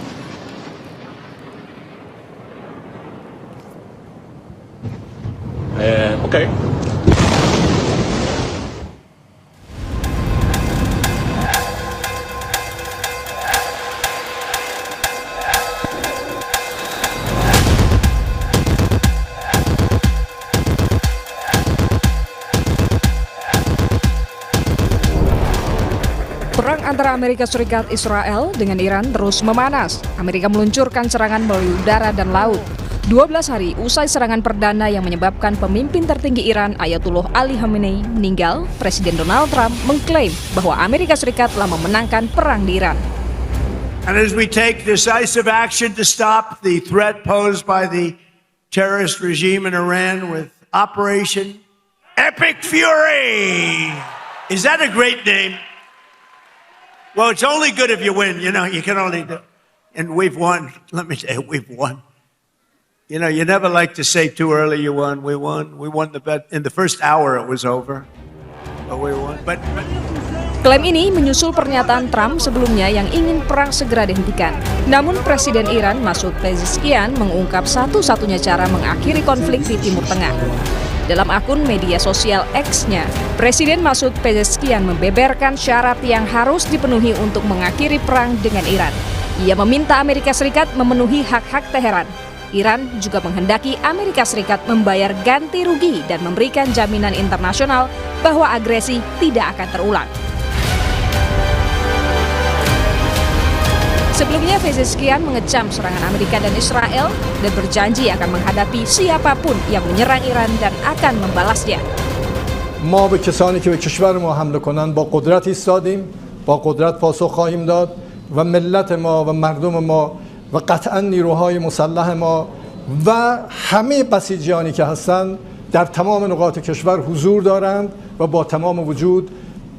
Okay. Perang antara Amerika Serikat Israel dengan Iran terus memanas. Amerika meluncurkan serangan melalui udara dan laut. 12 hari usai serangan perdana yang menyebabkan pemimpin tertinggi Iran Ayatollah Ali Khamenei meninggal, Presiden Donald Trump mengklaim bahwa Amerika Serikat telah memenangkan perang di Iran. And as we take decisive action to stop the threat posed by the terrorist regime in Iran with Operation Epic Fury. Is that a great name? Well, it's only good if you win. You know, you can only do. And we've won. Let me tell you, we've won. You know, you never like to say too early you won. We won. We won the bet. In the first hour, it was over. But we won. But Klaim ini menyusul pernyataan Trump sebelumnya yang ingin perang segera dihentikan. Namun Presiden Iran Masoud Pezeshkian mengungkap satu-satunya cara mengakhiri konflik di Timur Tengah. Dalam akun media sosial X-nya, Presiden Masoud Pezeshkian membeberkan syarat yang harus dipenuhi untuk mengakhiri perang dengan Iran. Ia meminta Amerika Serikat memenuhi hak-hak Teheran. Iran juga menghendaki Amerika Serikat membayar ganti rugi dan memberikan jaminan internasional bahwa agresi tidak akan terulang. Sebelumnya, Pezeshkian mengecam serangan Amerika dan Israel dan berjanji akan menghadapi siapapun yang menyerang Iran dan akan membalasnya. ما به کسانی که به کشور ما حمله کنند با قدرت ایستادیم، با قدرت پاسخ خواهیم داد و ملت ما و مردم ما و قطعا نیروهای مسلح ما و همه بسیجیانی که هستند در تمام نقاط کشور حضور دارند و با تمام وجود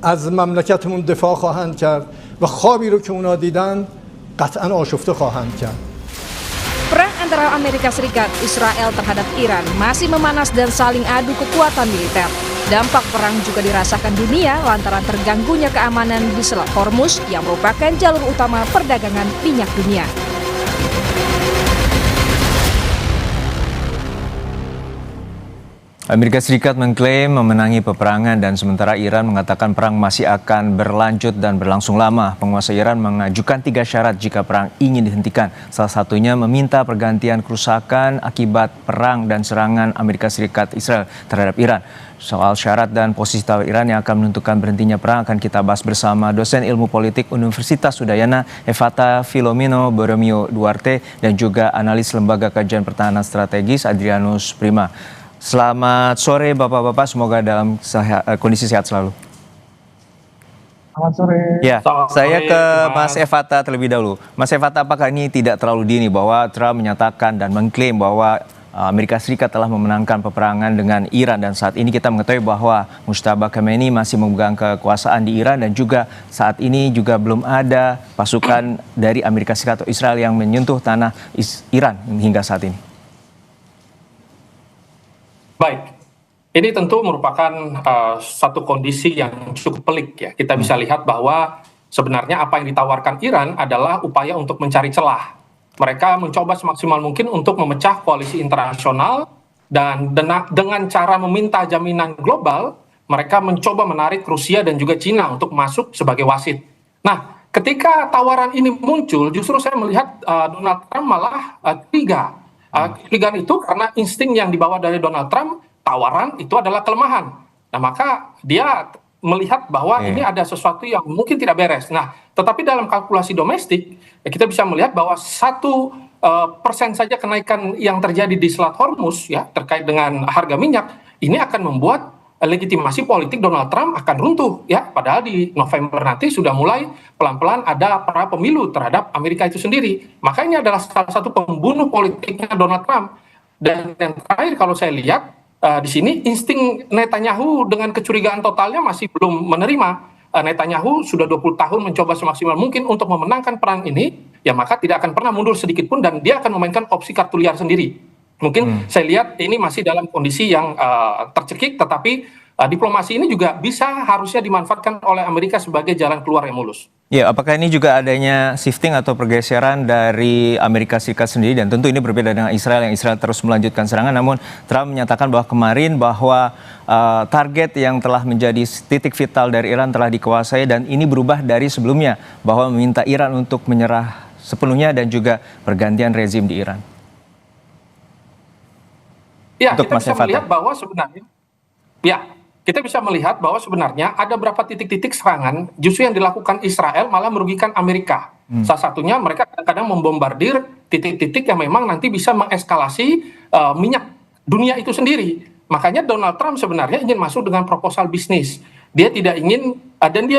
از مملکتمون دفاع خواهند کرد و خوابی رو که اونا دیدن قطعا آشفته خواهند کرد. Perang antara Amerika Serikat Israel terhadap Iran masih memanas dan saling adu kekuatan militer. Dampak perang juga dirasakan dunia lantaran terganggunya keamanan di Selat Hormuz yang merupakan jalur utama perdagangan minyak dunia. Amerika Serikat mengklaim memenangi peperangan dan sementara Iran mengatakan perang masih akan berlanjut dan berlangsung lama. Penguasa Iran mengajukan 3 syarat jika perang ingin dihentikan. Salah satunya meminta pergantian kerusakan akibat perang dan serangan Amerika Serikat Israel terhadap Iran. Soal syarat dan posisi tawar Iran yang akan menentukan berhentinya perang akan kita bahas bersama dosen ilmu politik Universitas Udayana, Evata Filomeno Borromeo Duarte, dan juga analis Lembaga Kajian Pertahanan Strategis Adrianus Prima. Selamat sore Bapak-Bapak, semoga dalam kondisi sehat selalu. Selamat sore. Ya, Selamat saya sore, ke Mas Evata terlebih dahulu. Mas Evata, apakah ini tidak terlalu dini bahwa Trump menyatakan dan mengklaim bahwa Amerika Serikat telah memenangkan peperangan dengan Iran, dan saat ini kita mengetahui bahwa Mujtaba Khamenei masih memegang kekuasaan di Iran dan juga saat ini juga belum ada pasukan dari Amerika Serikat atau Israel yang menyentuh tanah Iran hingga saat ini? Baik, ini tentu merupakan satu kondisi yang cukup pelik ya. Kita bisa lihat bahwa sebenarnya apa yang ditawarkan Iran adalah upaya untuk mencari celah. Mereka mencoba semaksimal mungkin untuk memecah koalisi internasional dan dengan cara meminta jaminan global, mereka mencoba menarik Rusia dan juga Cina untuk masuk sebagai wasit. Nah, ketika tawaran ini muncul, justru saya melihat Donald Trump malah curiga. Kecurigaan itu karena insting yang dibawa dari Donald Trump, tawaran itu adalah kelemahan. Nah, maka dia melihat bahwa ini ada sesuatu yang mungkin tidak beres. Nah, tetapi dalam kalkulasi domestik, ya kita bisa melihat bahwa 1% saja kenaikan yang terjadi di Selat Hormuz ya terkait dengan harga minyak, ini akan membuat legitimasi politik Donald Trump akan runtuh ya. Padahal di November nanti sudah mulai pelan-pelan ada pra pemilu terhadap Amerika itu sendiri. Maka ini adalah salah satu pembunuh politiknya Donald Trump. Dan yang terakhir kalau saya lihat di sini insting Netanyahu dengan kecurigaan totalnya masih belum menerima. Netanyahu sudah 20 tahun mencoba semaksimal mungkin untuk memenangkan perang ini, ya maka tidak akan pernah mundur sedikit pun dan dia akan memainkan opsi kartu liar sendiri. Mungkin saya lihat ini masih dalam kondisi yang tercekik, tetapi diplomasi ini juga bisa harusnya dimanfaatkan oleh Amerika sebagai jalan keluar yang mulus. Ya, apakah ini juga adanya shifting atau pergeseran dari Amerika Serikat sendiri, dan tentu ini berbeda dengan Israel yang Israel terus melanjutkan serangan, namun Trump menyatakan bahwa kemarin bahwa target yang telah menjadi titik vital dari Iran telah dikuasai dan ini berubah dari sebelumnya bahwa meminta Iran untuk menyerah sepenuhnya dan juga pergantian rezim di Iran. Ya, kita bisa melihat bahwa sebenarnya kita bisa melihat bahwa sebenarnya ada beberapa titik-titik serangan justru yang dilakukan Israel malah merugikan Amerika. Salah satunya mereka kadang-kadang membombardir titik-titik yang memang nanti bisa mengeskalasi minyak dunia itu sendiri. Makanya Donald Trump sebenarnya ingin masuk dengan proposal bisnis. Dia tidak ingin dan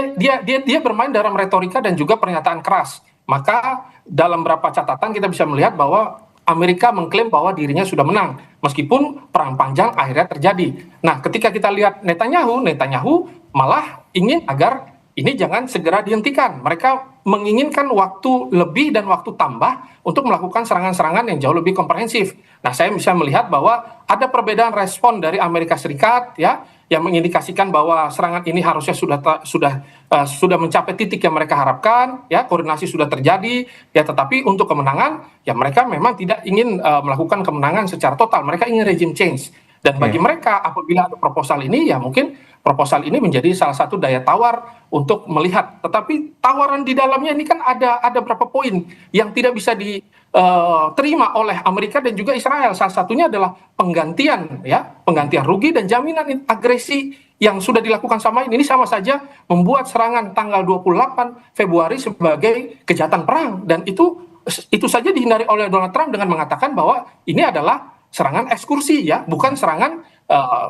dia bermain dalam retorika dan juga pernyataan keras. Maka dalam beberapa catatan kita bisa melihat bahwa Amerika mengklaim bahwa dirinya sudah menang, meskipun perang panjang akhirnya terjadi. Nah, ketika kita lihat Netanyahu malah ingin agar ini jangan segera dihentikan. Mereka menginginkan waktu lebih dan waktu tambah untuk melakukan serangan-serangan yang jauh lebih komprehensif. Nah, saya bisa melihat bahwa ada perbedaan respon dari Amerika Serikat ya, yang mengindikasikan bahwa serangan ini harusnya sudah mencapai titik yang mereka harapkan, ya koordinasi sudah terjadi, ya tetapi untuk kemenangan, ya mereka memang tidak ingin melakukan kemenangan secara total, mereka ingin regime change. Dan bagi mereka apabila ada proposal ini, ya mungkin proposal ini menjadi salah satu daya tawar untuk melihat. Tetapi tawaran di dalamnya ini kan ada beberapa poin yang tidak bisa diterima oleh Amerika dan juga Israel. Salah satunya adalah penggantian rugi dan jaminan agresi yang sudah dilakukan sama ini sama saja membuat serangan tanggal 28 Februari sebagai kejahatan perang, dan itu saja dihindari oleh Donald Trump dengan mengatakan bahwa ini adalah serangan ekskursi ya, bukan serangan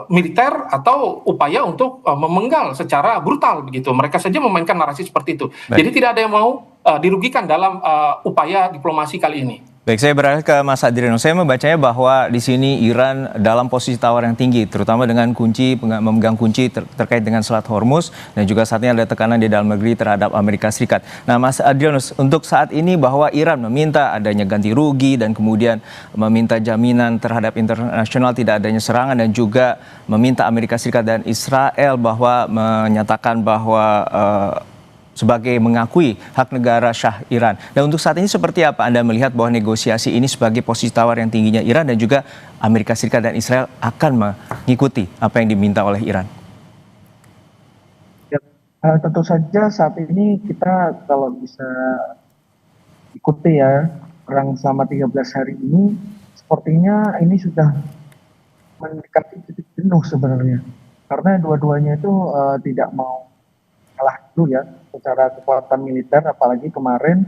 militer atau upaya untuk memenggal secara brutal begitu. Mereka saja memainkan narasi seperti itu. Jadi tidak ada yang mau dirugikan dalam upaya diplomasi kali ini. Baik, saya beralih ke Mas Adriano. Saya membacanya bahwa di sini Iran dalam posisi tawar yang tinggi, terutama dengan memegang kunci terkait dengan Selat Hormuz, dan juga saat ini ada tekanan di dalam negeri terhadap Amerika Serikat. Nah, Mas Adriano, untuk saat ini bahwa Iran meminta adanya ganti rugi dan kemudian meminta jaminan terhadap internasional tidak adanya serangan, dan juga meminta Amerika Serikat dan Israel bahwa menyatakan bahwa sebagai mengakui hak negara Syah Iran. Dan untuk saat ini seperti apa Anda melihat bahwa negosiasi ini sebagai posisi tawar yang tingginya Iran dan juga Amerika Serikat dan Israel akan mengikuti apa yang diminta oleh Iran? Ya, tentu saja saat ini kita kalau bisa ikuti ya perang selama 13 hari ini, sepertinya ini sudah mendekati titik jenuh sebenarnya. Karena dua-duanya itu tidak mau kalah dulu ya secara kekuatan militer, apalagi kemarin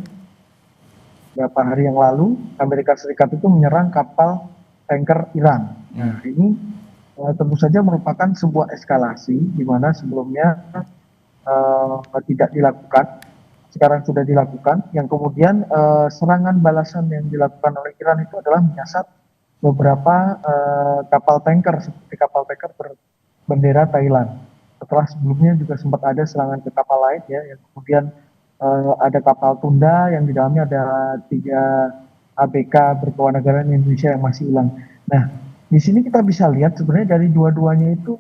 beberapa hari yang lalu Amerika Serikat itu menyerang kapal tanker Iran. Nah, ini tentu saja merupakan sebuah eskalasi di mana sebelumnya tidak dilakukan, sekarang sudah dilakukan, yang kemudian serangan balasan yang dilakukan oleh Iran itu adalah menyasar beberapa kapal tanker seperti kapal tanker berbendera Thailand. Setelah sebelumnya juga sempat ada serangan ke kapal lain ya, yang kemudian ada kapal tunda yang di dalamnya ada 3 ABK berkewarganegaraan Indonesia yang masih hilang. Nah, di sini kita bisa lihat sebenarnya dari dua-duanya itu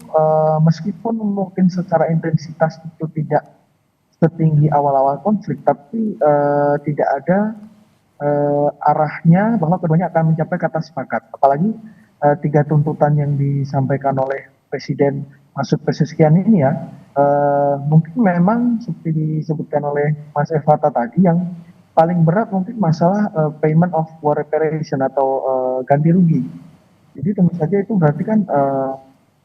meskipun mungkin secara intensitas itu tidak setinggi awal-awal konflik, tapi tidak ada arahnya bahwa keduanya akan mencapai kata sepakat. Apalagi 3 tuntutan yang disampaikan oleh Presiden Masud Pezeshkian ini ya, mungkin memang seperti disebutkan oleh Mas Evata tadi, yang paling berat mungkin masalah payment of war reparation atau ganti rugi. Jadi tentu saja itu berarti kan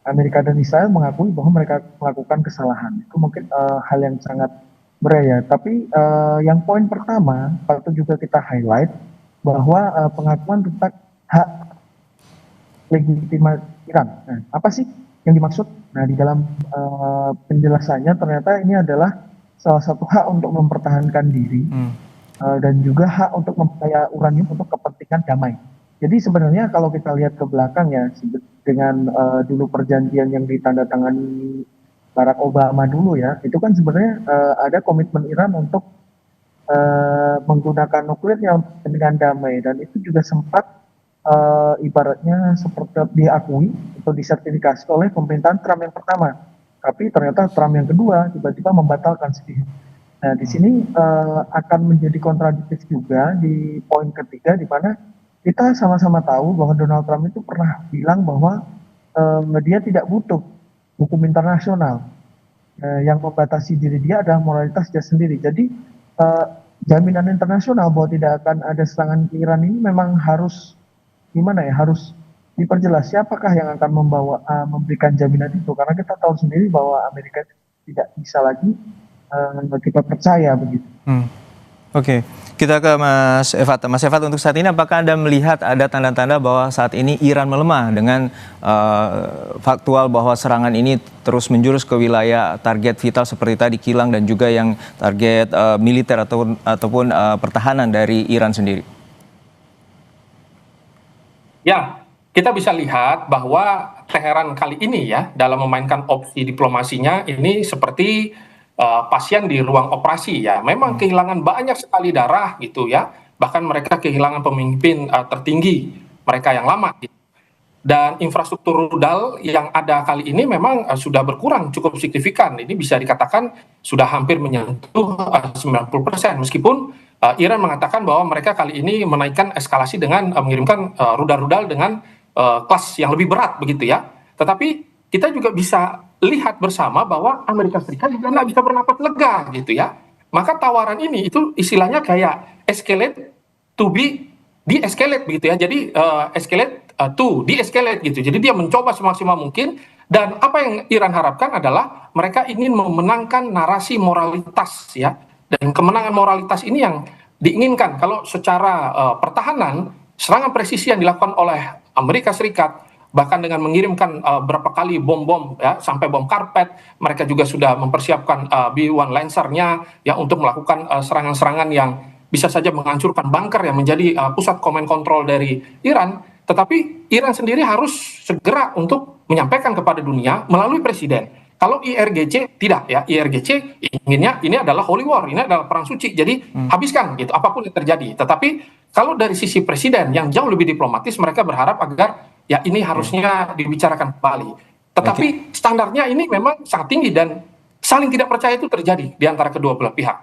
Amerika dan Israel mengakui bahwa mereka melakukan kesalahan. Itu mungkin hal yang sangat berat. Tapi yang poin pertama patut juga kita highlight bahwa pengakuan tentang hak legitimasi Iran. Nah, apa sih yang dimaksud? Nah, di dalam penjelasannya ternyata ini adalah salah satu hak untuk mempertahankan diri dan juga hak untuk memperkaya uranium untuk kepentingan damai. Jadi sebenarnya kalau kita lihat ke belakang ya, dengan dulu perjanjian yang ditandatangani Barack Obama dulu ya, itu kan sebenarnya ada komitmen Iran untuk menggunakan nuklirnya untuk kepentingan damai, dan itu juga sempat ibaratnya seperti diakui atau disertifikasi oleh pemerintahan Trump yang pertama. Tapi ternyata Trump yang kedua tiba-tiba membatalkan sedikit. Nah, di sini akan menjadi kontradiktif juga di poin ketiga, di mana kita sama-sama tahu bahwa Donald Trump itu pernah bilang bahwa dia tidak butuh hukum internasional. Yang membatasi diri dia adalah moralitas dia sendiri. Jadi jaminan internasional bahwa tidak akan ada serangan ke Iran ini memang harus harus diperjelas siapakah yang akan memberikan jaminan itu, karena kita tahu sendiri bahwa Amerika tidak bisa lagi kita percaya begitu. Oke, kita ke Mas Evata. Mas Evata, untuk saat ini apakah Anda melihat ada tanda-tanda bahwa saat ini Iran melemah dengan faktual bahwa serangan ini terus menjurus ke wilayah target vital seperti tadi kilang dan juga yang target militer ataupun pertahanan dari Iran sendiri? Ya, kita bisa lihat bahwa Teheran kali ini ya dalam memainkan opsi diplomasinya ini seperti pasien di ruang operasi ya. Memang kehilangan banyak sekali darah gitu ya. Bahkan mereka kehilangan pemimpin tertinggi mereka yang lama gitu. Dan infrastruktur rudal yang ada kali ini memang sudah berkurang cukup signifikan. Ini bisa dikatakan sudah hampir menyentuh 90%, meskipun Iran mengatakan bahwa mereka kali ini menaikkan eskalasi dengan mengirimkan rudal-rudal dengan kelas yang lebih berat begitu ya. Tetapi kita juga bisa lihat bersama bahwa Amerika Serikat juga nggak bisa bernapas lega gitu ya. Maka tawaran ini itu istilahnya kayak escalate to be de-escalate begitu ya. Jadi escalate to de-escalate gitu. Jadi dia mencoba semaksimal mungkin, dan apa yang Iran harapkan adalah mereka ingin memenangkan narasi moralitas ya. Dan kemenangan moralitas ini yang diinginkan. Kalau secara pertahanan, serangan presisi yang dilakukan oleh Amerika Serikat bahkan dengan mengirimkan berapa kali bom-bom ya, sampai bom karpet, mereka juga sudah mempersiapkan B-1 Lancer-nya ya untuk melakukan serangan-serangan yang bisa saja menghancurkan bunker yang menjadi pusat command control dari Iran. Tetapi Iran sendiri harus segera untuk menyampaikan kepada dunia melalui presiden. Kalau IRGC tidak ya, IRGC inginnya ini adalah holy war, ini adalah perang suci, jadi habiskan gitu apapun yang terjadi. Tetapi kalau dari sisi presiden yang jauh lebih diplomatis, mereka berharap agar ya ini harusnya dibicarakan kembali. Tetapi standarnya ini memang sangat tinggi dan saling tidak percaya itu terjadi di antara kedua belah pihak.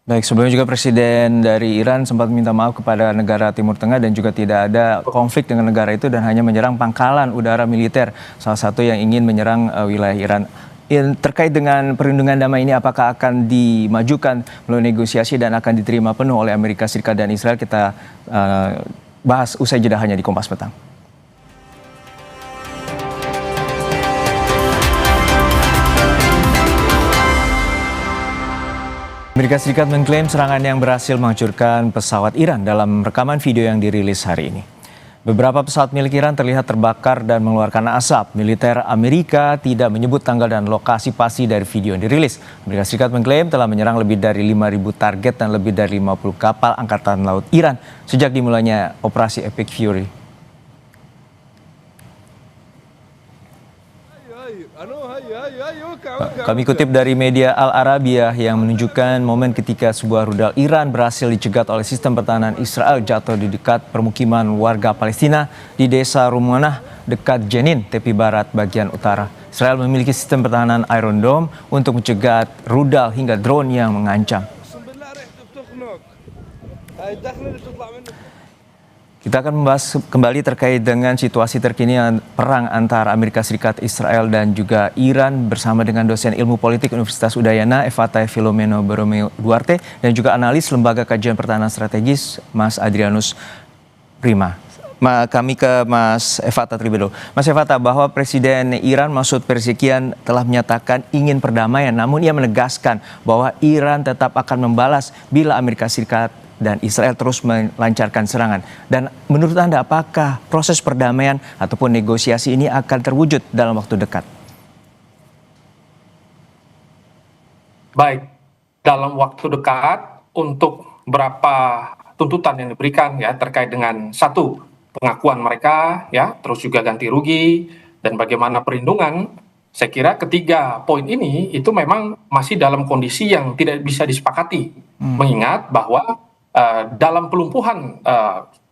Baik, sebelumnya juga Presiden dari Iran sempat minta maaf kepada negara Timur Tengah dan juga tidak ada konflik dengan negara itu dan hanya menyerang pangkalan udara militer, salah satu yang ingin menyerang wilayah Iran. Terkait dengan perlindungan damai ini, apakah akan dimajukan melalui negosiasi dan akan diterima penuh oleh Amerika Serikat dan Israel? Kita bahas usai jeda hanya di Kompas Petang. Amerika Serikat mengklaim serangan yang berhasil menghancurkan pesawat Iran dalam rekaman video yang dirilis hari ini. Beberapa pesawat milik Iran terlihat terbakar dan mengeluarkan asap. Militer Amerika tidak menyebut tanggal dan lokasi pasti dari video yang dirilis. Amerika Serikat mengklaim telah menyerang lebih dari 5.000 target dan lebih dari 50 kapal Angkatan Laut Iran sejak dimulainya operasi Epic Fury. Kami kutip dari media Al Arabiah yang menunjukkan momen ketika sebuah rudal Iran berhasil dicegat oleh sistem pertahanan Israel jatuh di dekat permukiman warga Palestina di desa Rumanah dekat Jenin, tepi barat bagian utara. Israel memiliki sistem pertahanan Iron Dome untuk mencegat rudal hingga drone yang mengancam. Kita akan membahas kembali terkait dengan situasi terkini perang antara Amerika Serikat, Israel, dan juga Iran bersama dengan dosen ilmu politik Universitas Udayana, Evata Filomeno Borromeo Duarte, dan juga analis Lembaga Kajian Pertahanan Strategis, Mas Adrianus Prima. Kami ke Mas Evata terlebih dahulu. Mas Evata, bahwa Presiden Iran Masoud Pezeshkian telah menyatakan ingin perdamaian, namun ia menegaskan bahwa Iran tetap akan membalas bila Amerika Serikat dan Israel terus melancarkan serangan. Dan menurut Anda, apakah proses perdamaian ataupun negosiasi ini akan terwujud dalam waktu dekat? Baik, dalam waktu dekat untuk berapa tuntutan yang diberikan ya terkait dengan satu, pengakuan mereka ya, terus juga ganti rugi dan bagaimana perlindungan. Saya kira ketiga poin ini itu memang masih dalam kondisi yang tidak bisa disepakati, mengingat bahwa dalam pelumpuhan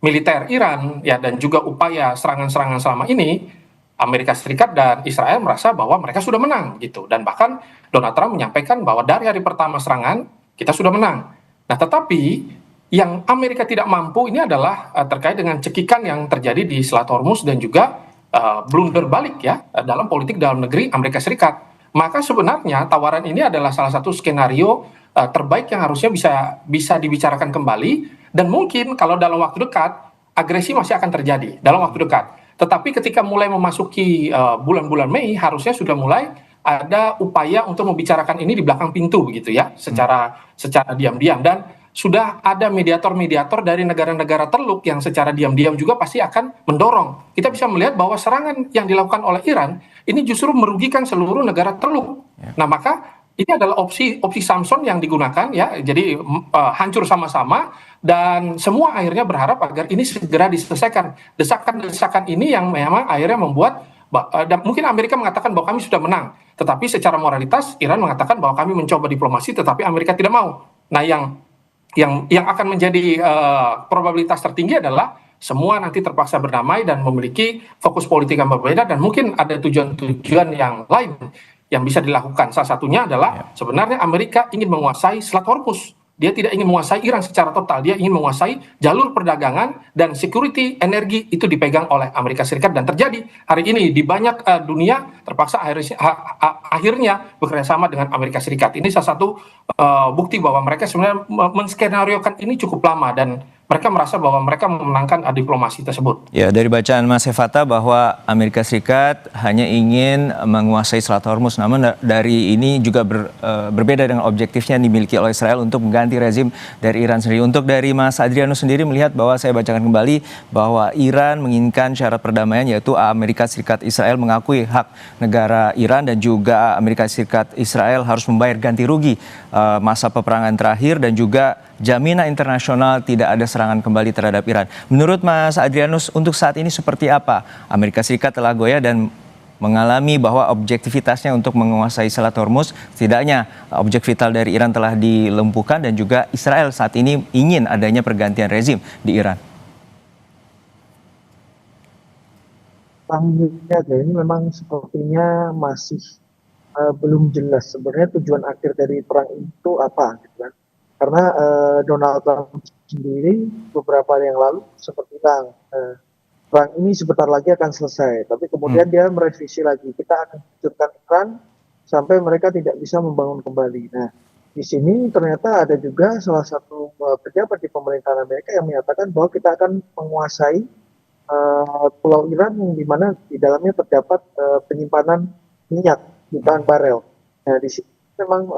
militer Iran ya dan juga upaya serangan-serangan selama ini, Amerika Serikat dan Israel merasa bahwa mereka sudah menang gitu, dan bahkan Donald Trump menyampaikan bahwa dari hari pertama serangan kita sudah menang. Nah, tetapi yang Amerika tidak mampu ini adalah terkait dengan cekikan yang terjadi di Selat Hormuz dan juga blunder balik ya dalam politik dalam negeri Amerika Serikat. Maka sebenarnya tawaran ini adalah salah satu skenario terbaik yang harusnya bisa dibicarakan kembali, dan mungkin kalau dalam waktu dekat agresi masih akan terjadi dalam waktu dekat. Tetapi ketika mulai memasuki bulan-bulan Mei harusnya sudah mulai ada upaya untuk membicarakan ini di belakang pintu begitu ya, secara diam-diam, dan sudah ada mediator-mediator dari negara-negara Teluk yang secara diam-diam juga pasti akan mendorong. Kita bisa melihat bahwa serangan yang dilakukan oleh Iran ini justru merugikan seluruh negara Teluk. Nah, maka ini adalah opsi Samson yang digunakan ya, jadi hancur sama-sama, dan semua akhirnya berharap agar ini segera diselesaikan. Desakan-desakan ini yang memang akhirnya membuat dan mungkin Amerika mengatakan bahwa kami sudah menang, tetapi secara moralitas Iran mengatakan bahwa kami mencoba diplomasi, tetapi Amerika tidak mau. Nah, yang akan menjadi probabilitas tertinggi adalah semua nanti terpaksa berdamai dan memiliki fokus politik yang berbeda, dan mungkin ada tujuan-tujuan yang lain yang bisa dilakukan. Salah satunya adalah sebenarnya Amerika ingin menguasai Selat Hormuz. Dia tidak ingin menguasai Iran secara total. Dia ingin menguasai jalur perdagangan dan security energi itu dipegang oleh Amerika Serikat, dan terjadi hari ini di banyak dunia terpaksa akhirnya bekerjasama dengan Amerika Serikat. Ini salah satu bukti bahwa mereka sebenarnya menskenariokan ini cukup lama, dan mereka merasa bahwa mereka memenangkan diplomasi tersebut. Ya, dari bacaan Mas Evata bahwa Amerika Serikat hanya ingin menguasai Selat Hormuz, namun dari ini juga berbeda dengan objektifnya yang dimiliki oleh Israel untuk mengganti rezim dari Iran sendiri. Untuk dari Mas Adrianus sendiri melihat bahwa saya bacakan kembali bahwa Iran menginginkan syarat perdamaian, yaitu Amerika Serikat Israel mengakui hak negara Iran dan juga Amerika Serikat Israel harus membayar ganti rugi masa peperangan terakhir, dan juga jaminan internasional tidak ada serangan kembali terhadap Iran. Menurut Mas Adrianus, untuk saat ini seperti apa? Amerika Serikat telah goyah dan mengalami bahwa objektivitasnya untuk menguasai Selat Hormuz, setidaknya objek vital dari Iran telah dilumpuhkan, dan juga Israel saat ini ingin adanya pergantian rezim di Iran. Ini memang sepertinya masih belum jelas sebenarnya tujuan akhir dari perang itu apa, gitu kan? Karena Donald Trump sendiri beberapa hari yang lalu sempat bilang perang ini sebentar lagi akan selesai, tapi kemudian dia merevisi lagi, kita akan hancurkan Iran sampai mereka tidak bisa membangun kembali. Nah, di sini ternyata ada juga salah satu pejabat di pemerintahan Amerika yang menyatakan bahwa kita akan menguasai Pulau Iran yang dimana di dalamnya terdapat penyimpanan minyak jutaan barel. Nah, di sini memang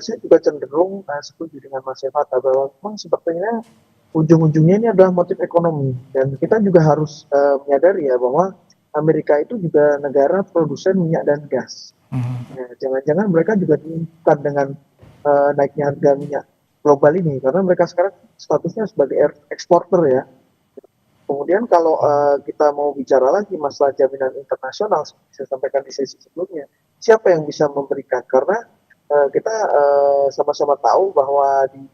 saya juga cenderung setuju dengan Mas Evata bahwa memang sepertinya ujung-ujungnya ini adalah motif ekonomi, dan kita juga harus menyadari ya bahwa Amerika itu juga negara produsen minyak dan gas. Nah, jangan-jangan mereka juga diuntungkan dengan naiknya harga minyak global ini, karena mereka sekarang statusnya sebagai eksporter ya. Kemudian kalau kita mau bicara lagi masalah jaminan internasional, seperti saya sampaikan di sesi sebelumnya, siapa yang bisa memberikan? Karena kita sama-sama tahu bahwa di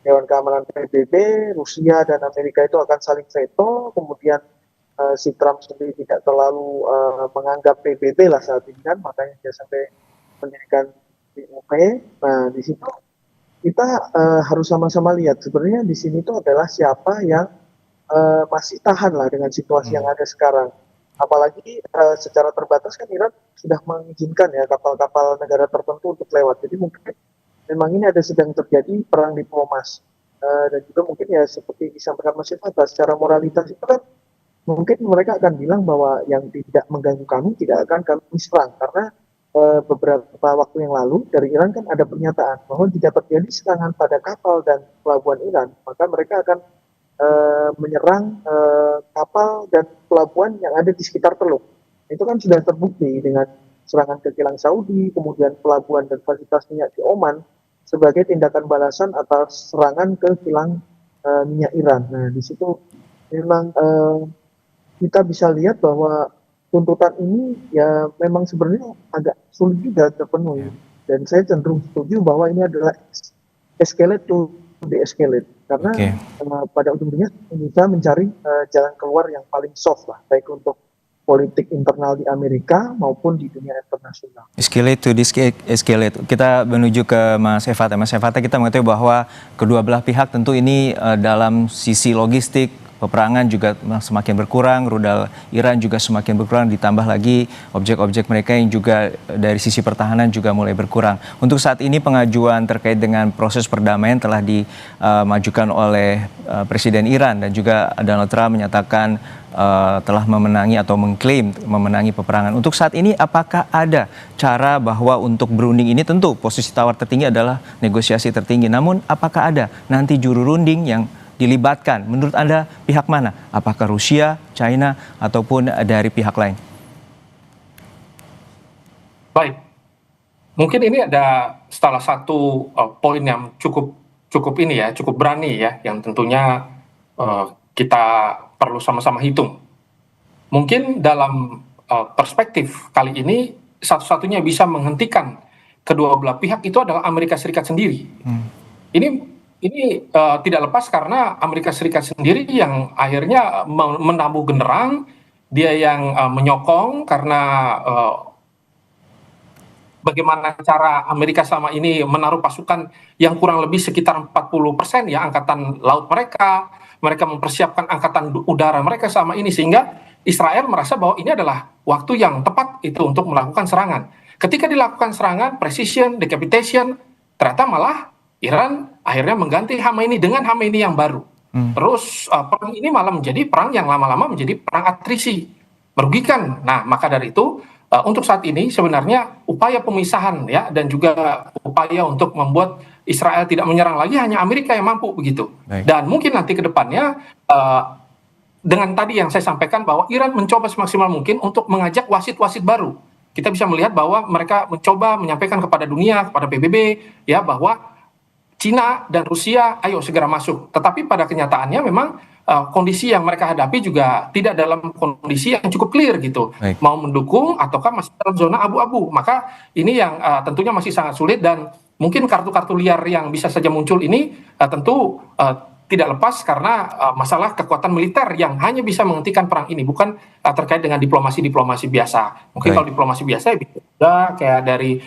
Dewan Keamanan PBB, Rusia dan Amerika itu akan saling veto, kemudian si Trump sendiri tidak terlalu menganggap PBB lah saat ini kan, makanya dia sampai mendirikan POP. Nah, di situ kita harus sama-sama lihat sebenarnya di sini itu adalah siapa yang masih tahan lah dengan situasi yang ada sekarang. Apalagi secara terbatas kan Iran sudah mengizinkan ya kapal-kapal negara tertentu untuk lewat. Jadi mungkin memang ini ada sedang terjadi perang diplomas. Dan juga mungkin ya seperti disampaikan Mas Fata, secara moralitas itu kan mungkin mereka akan bilang bahwa yang tidak mengganggu kami tidak akan kami serang. Karena beberapa waktu yang lalu dari Iran kan ada pernyataan bahwa jika terjadi serangan pada kapal dan pelabuhan Iran, maka mereka akan menyerang kapal dan pelabuhan yang ada di sekitar Teluk. Itu kan sudah terbukti dengan serangan ke kilang Saudi, kemudian pelabuhan dan fasilitas minyak di Oman sebagai tindakan balasan atas serangan ke kilang minyak Iran. Nah, di situ memang kita bisa lihat bahwa tuntutan ini ya memang sebenarnya agak sulit juga terpenuhi. Dan saya cenderung setuju bahwa ini adalah escalate to de-escalate. Karena pada ujungnya bisa mencari jalan keluar yang paling soft lah, baik untuk politik internal di Amerika maupun di dunia internasional. Escalate to de-escalate. Kita menuju ke Mas Evata. Mas Evata, kita mengetahui bahwa kedua belah pihak tentu ini dalam sisi logistik, peperangan juga semakin berkurang, rudal Iran juga semakin berkurang, ditambah lagi objek-objek mereka yang juga dari sisi pertahanan juga mulai berkurang. Untuk saat ini pengajuan terkait dengan proses perdamaian telah dimajukan oleh Presiden Iran dan juga Donald Trump menyatakan telah memenangi atau mengklaim memenangi peperangan. Untuk saat ini apakah ada cara bahwa untuk berunding ini tentu posisi tawar tertinggi adalah negosiasi tertinggi. Namun apakah ada nanti juru runding yang dilibatkan? Menurut Anda pihak mana? Apakah Rusia, China, ataupun dari pihak lain? Baik, mungkin ini ada salah satu poin yang cukup ini ya, cukup berani ya, yang tentunya kita perlu sama-sama hitung. Mungkin dalam perspektif kali ini satu-satunya bisa menghentikan kedua belah pihak itu adalah Amerika Serikat sendiri. Ini tidak lepas karena Amerika Serikat sendiri yang akhirnya menabuh genderang, dia yang menyokong karena bagaimana cara Amerika selama ini menaruh pasukan yang kurang lebih sekitar 40% ya angkatan laut mereka mempersiapkan angkatan udara mereka selama ini, sehingga Israel merasa bahwa ini adalah waktu yang tepat itu untuk melakukan serangan. Ketika dilakukan serangan, precision, decapitation, ternyata malah Iran akhirnya mengganti Khamenei dengan Khamenei yang baru. Terus perang ini malah menjadi perang yang lama-lama menjadi perang atrisi, merugikan. Nah, maka dari itu untuk saat ini sebenarnya upaya pemisahan ya dan juga upaya untuk membuat Israel tidak menyerang lagi hanya Amerika yang mampu begitu. Dan mungkin nanti ke depannya dengan tadi yang saya sampaikan bahwa Iran mencoba semaksimal mungkin untuk mengajak wasit-wasit baru. Kita bisa melihat bahwa mereka mencoba menyampaikan kepada dunia, kepada PBB ya bahwa Cina dan Rusia, ayo segera masuk. Tetapi pada kenyataannya memang kondisi yang mereka hadapi juga tidak dalam kondisi yang cukup clear gitu. Mau mendukung ataukah masih dalam zona abu-abu. Maka ini yang tentunya masih sangat sulit dan mungkin kartu-kartu liar yang bisa saja muncul ini tentu tidak lepas karena masalah kekuatan militer yang hanya bisa menghentikan perang ini, bukan terkait dengan diplomasi biasa. Mungkin kalau diplomasi biasa ya bisa kayak dari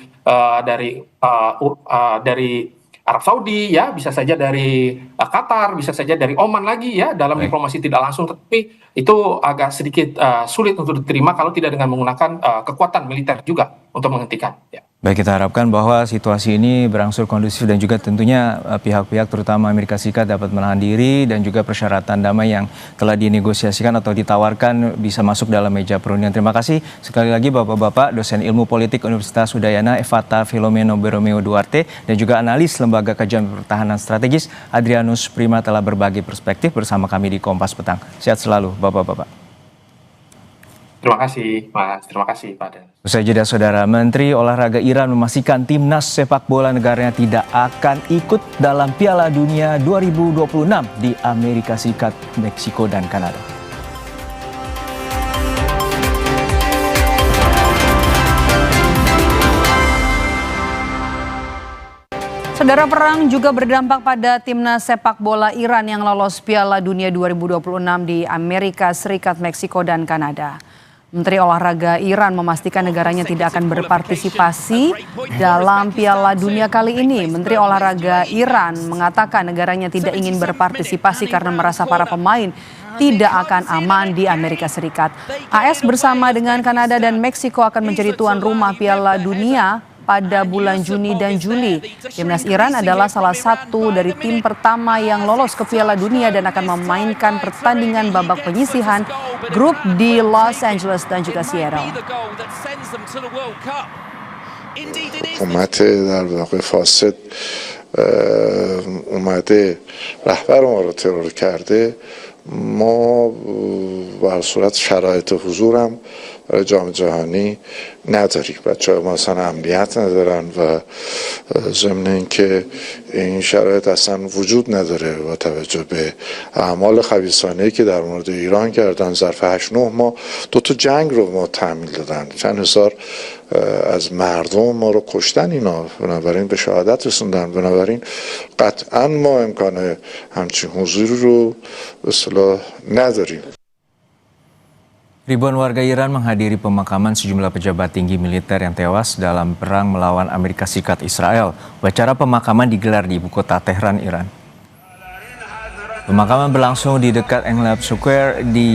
Arab Saudi ya, bisa saja dari Qatar, bisa saja dari Oman lagi ya, dalam diplomasi tidak langsung, tetapi itu agak sedikit sulit untuk diterima kalau tidak dengan menggunakan kekuatan militer juga untuk menghentikan ya. Baik, kita harapkan bahwa situasi ini berangsur kondusif dan juga tentunya pihak-pihak terutama Amerika Serikat dapat menahan diri dan juga persyaratan damai yang telah dinegosiasikan atau ditawarkan bisa masuk dalam meja perundingan. Terima kasih sekali lagi Bapak-Bapak, dosen ilmu politik Universitas Udayana Evata Filomeno Beromeo Duarte dan juga analis Lembaga Kajian Pertahanan Strategis Adrianus Prima telah berbagi perspektif bersama kami di Kompas Petang. Sehat selalu Bapak-Bapak. Terima kasih Mas, terima kasih Pak Dan. Usai jeda Saudara, Menteri Olahraga Iran memastikan timnas sepak bola negaranya tidak akan ikut dalam Piala Dunia 2026 di Amerika Serikat, Meksiko, dan Kanada. Saudara, perang juga berdampak pada timnas sepak bola Iran yang lolos Piala Dunia 2026 di Amerika Serikat, Meksiko, dan Kanada. Menteri Olahraga Iran memastikan negaranya tidak akan berpartisipasi dalam Piala Dunia kali ini. Menteri Olahraga Iran mengatakan negaranya tidak ingin berpartisipasi karena merasa para pemain tidak akan aman di Amerika Serikat. AS bersama dengan Kanada dan Meksiko akan menjadi tuan rumah Piala Dunia pada bulan Juni dan Juli. Timnas Iran adalah salah satu dari tim pertama yang lolos ke Piala Dunia dan akan memainkan pertandingan babak penyisihan grup di Los Angeles dan juga Seattle. حکومت در واقع فاسد اومده رهبر ما رو ترور کرده. ما به صورت شرایط حضورم برای جام جهانی نداریم. بچه‌ها ما اصلا امنیت ندارن و ضمن اینکه این شرایط اصلا وجود نداره با توجه به اعمال خبیثانه‌ای که در مورد ایران کردن. ظرف 8-9 ماه 2 جنگ رو ما تحمیل دادن. چند هزار از مردم ما رو کشتن اینا، بنابراین به شهادت رسوندن. بنابراین قطعا ما امکان همچین حضوری رو به اصطلاح نداریم. Ribuan warga Iran menghadiri pemakaman sejumlah pejabat tinggi militer yang tewas dalam perang melawan Amerika Serikat Israel. Upacara pemakaman digelar di ibu kota Tehran, Iran. Pemakaman berlangsung di dekat Englab Square di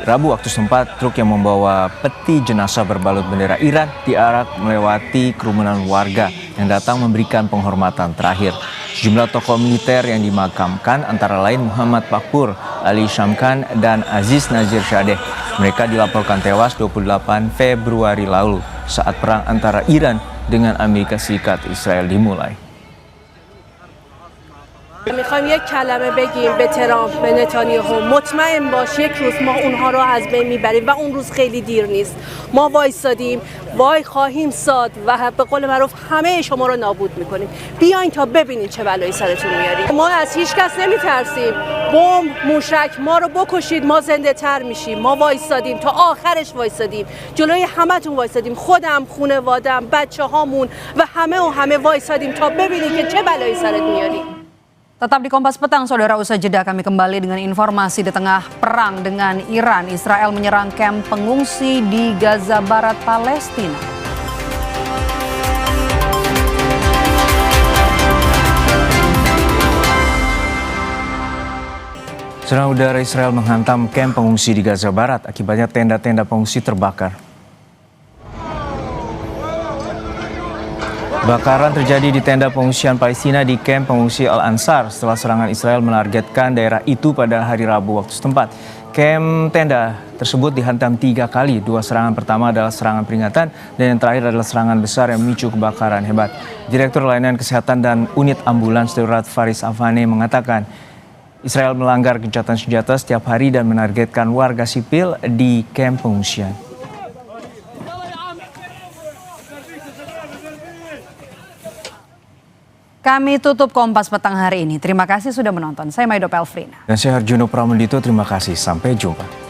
Rabu waktu setempat. Truk yang membawa peti jenazah berbalut bendera Iran diarak melewati kerumunan warga yang datang memberikan penghormatan terakhir. Sejumlah tokoh militer yang dimakamkan antara lain Muhammad Pakpur, Ali Shamkhan, dan Aziz Nazir Shadeh. Mereka dilaporkan tewas 28 Februari lalu saat perang antara Iran dengan Amerika Serikat Israel dimulai. میخوایم یک کلمه بگیم به ترامپ به نتانیاهو مطمئن باش یک روز ما اونها رو از بین میبریم و اون روز خیلی دیر نیست. ما وایسادیم، وای خواهیم ساد و به قول معروف همه شما رو نابود میکنیم. بیاین تا ببینین چه بلایی سرتون میاریم. ما از هیچ کس نمیترسیم. بمب، موشک ما رو بکشید ما زنده تر میشیم. ما وایسادیم تا آخرش وایسادیم. جلوی همتون وایسادیم. خودم، خانواده‌ام، بچه‌هامون و همه وایسادیم تا ببینین که چه بلایی سرت میاریم. Tetap di Kompas Petang, saudara, usai jeda kami kembali dengan informasi di tengah perang dengan Iran. Israel menyerang kamp pengungsi di Gaza Barat, Palestina. Serangan udara Israel menghantam kamp pengungsi di Gaza Barat. Akibatnya tenda-tenda pengungsi terbakar. Kebakaran terjadi di tenda pengungsian Palestina di kamp pengungsi Al-Ansar setelah serangan Israel menargetkan daerah itu pada hari Rabu waktu setempat. Kamp tenda tersebut dihantam 3 kali. 2 serangan pertama adalah serangan peringatan dan yang terakhir adalah serangan besar yang memicu kebakaran hebat. Direktur Layanan Kesehatan dan Unit Ambulans Darurat Faris Afane mengatakan Israel melanggar gencatan senjata setiap hari dan menargetkan warga sipil di kamp pengungsian. Kami tutup Kompas Petang hari ini. Terima kasih sudah menonton. Saya Maido Pelfrina. Dan saya Harjuno Pramendito, terima kasih. Sampai jumpa.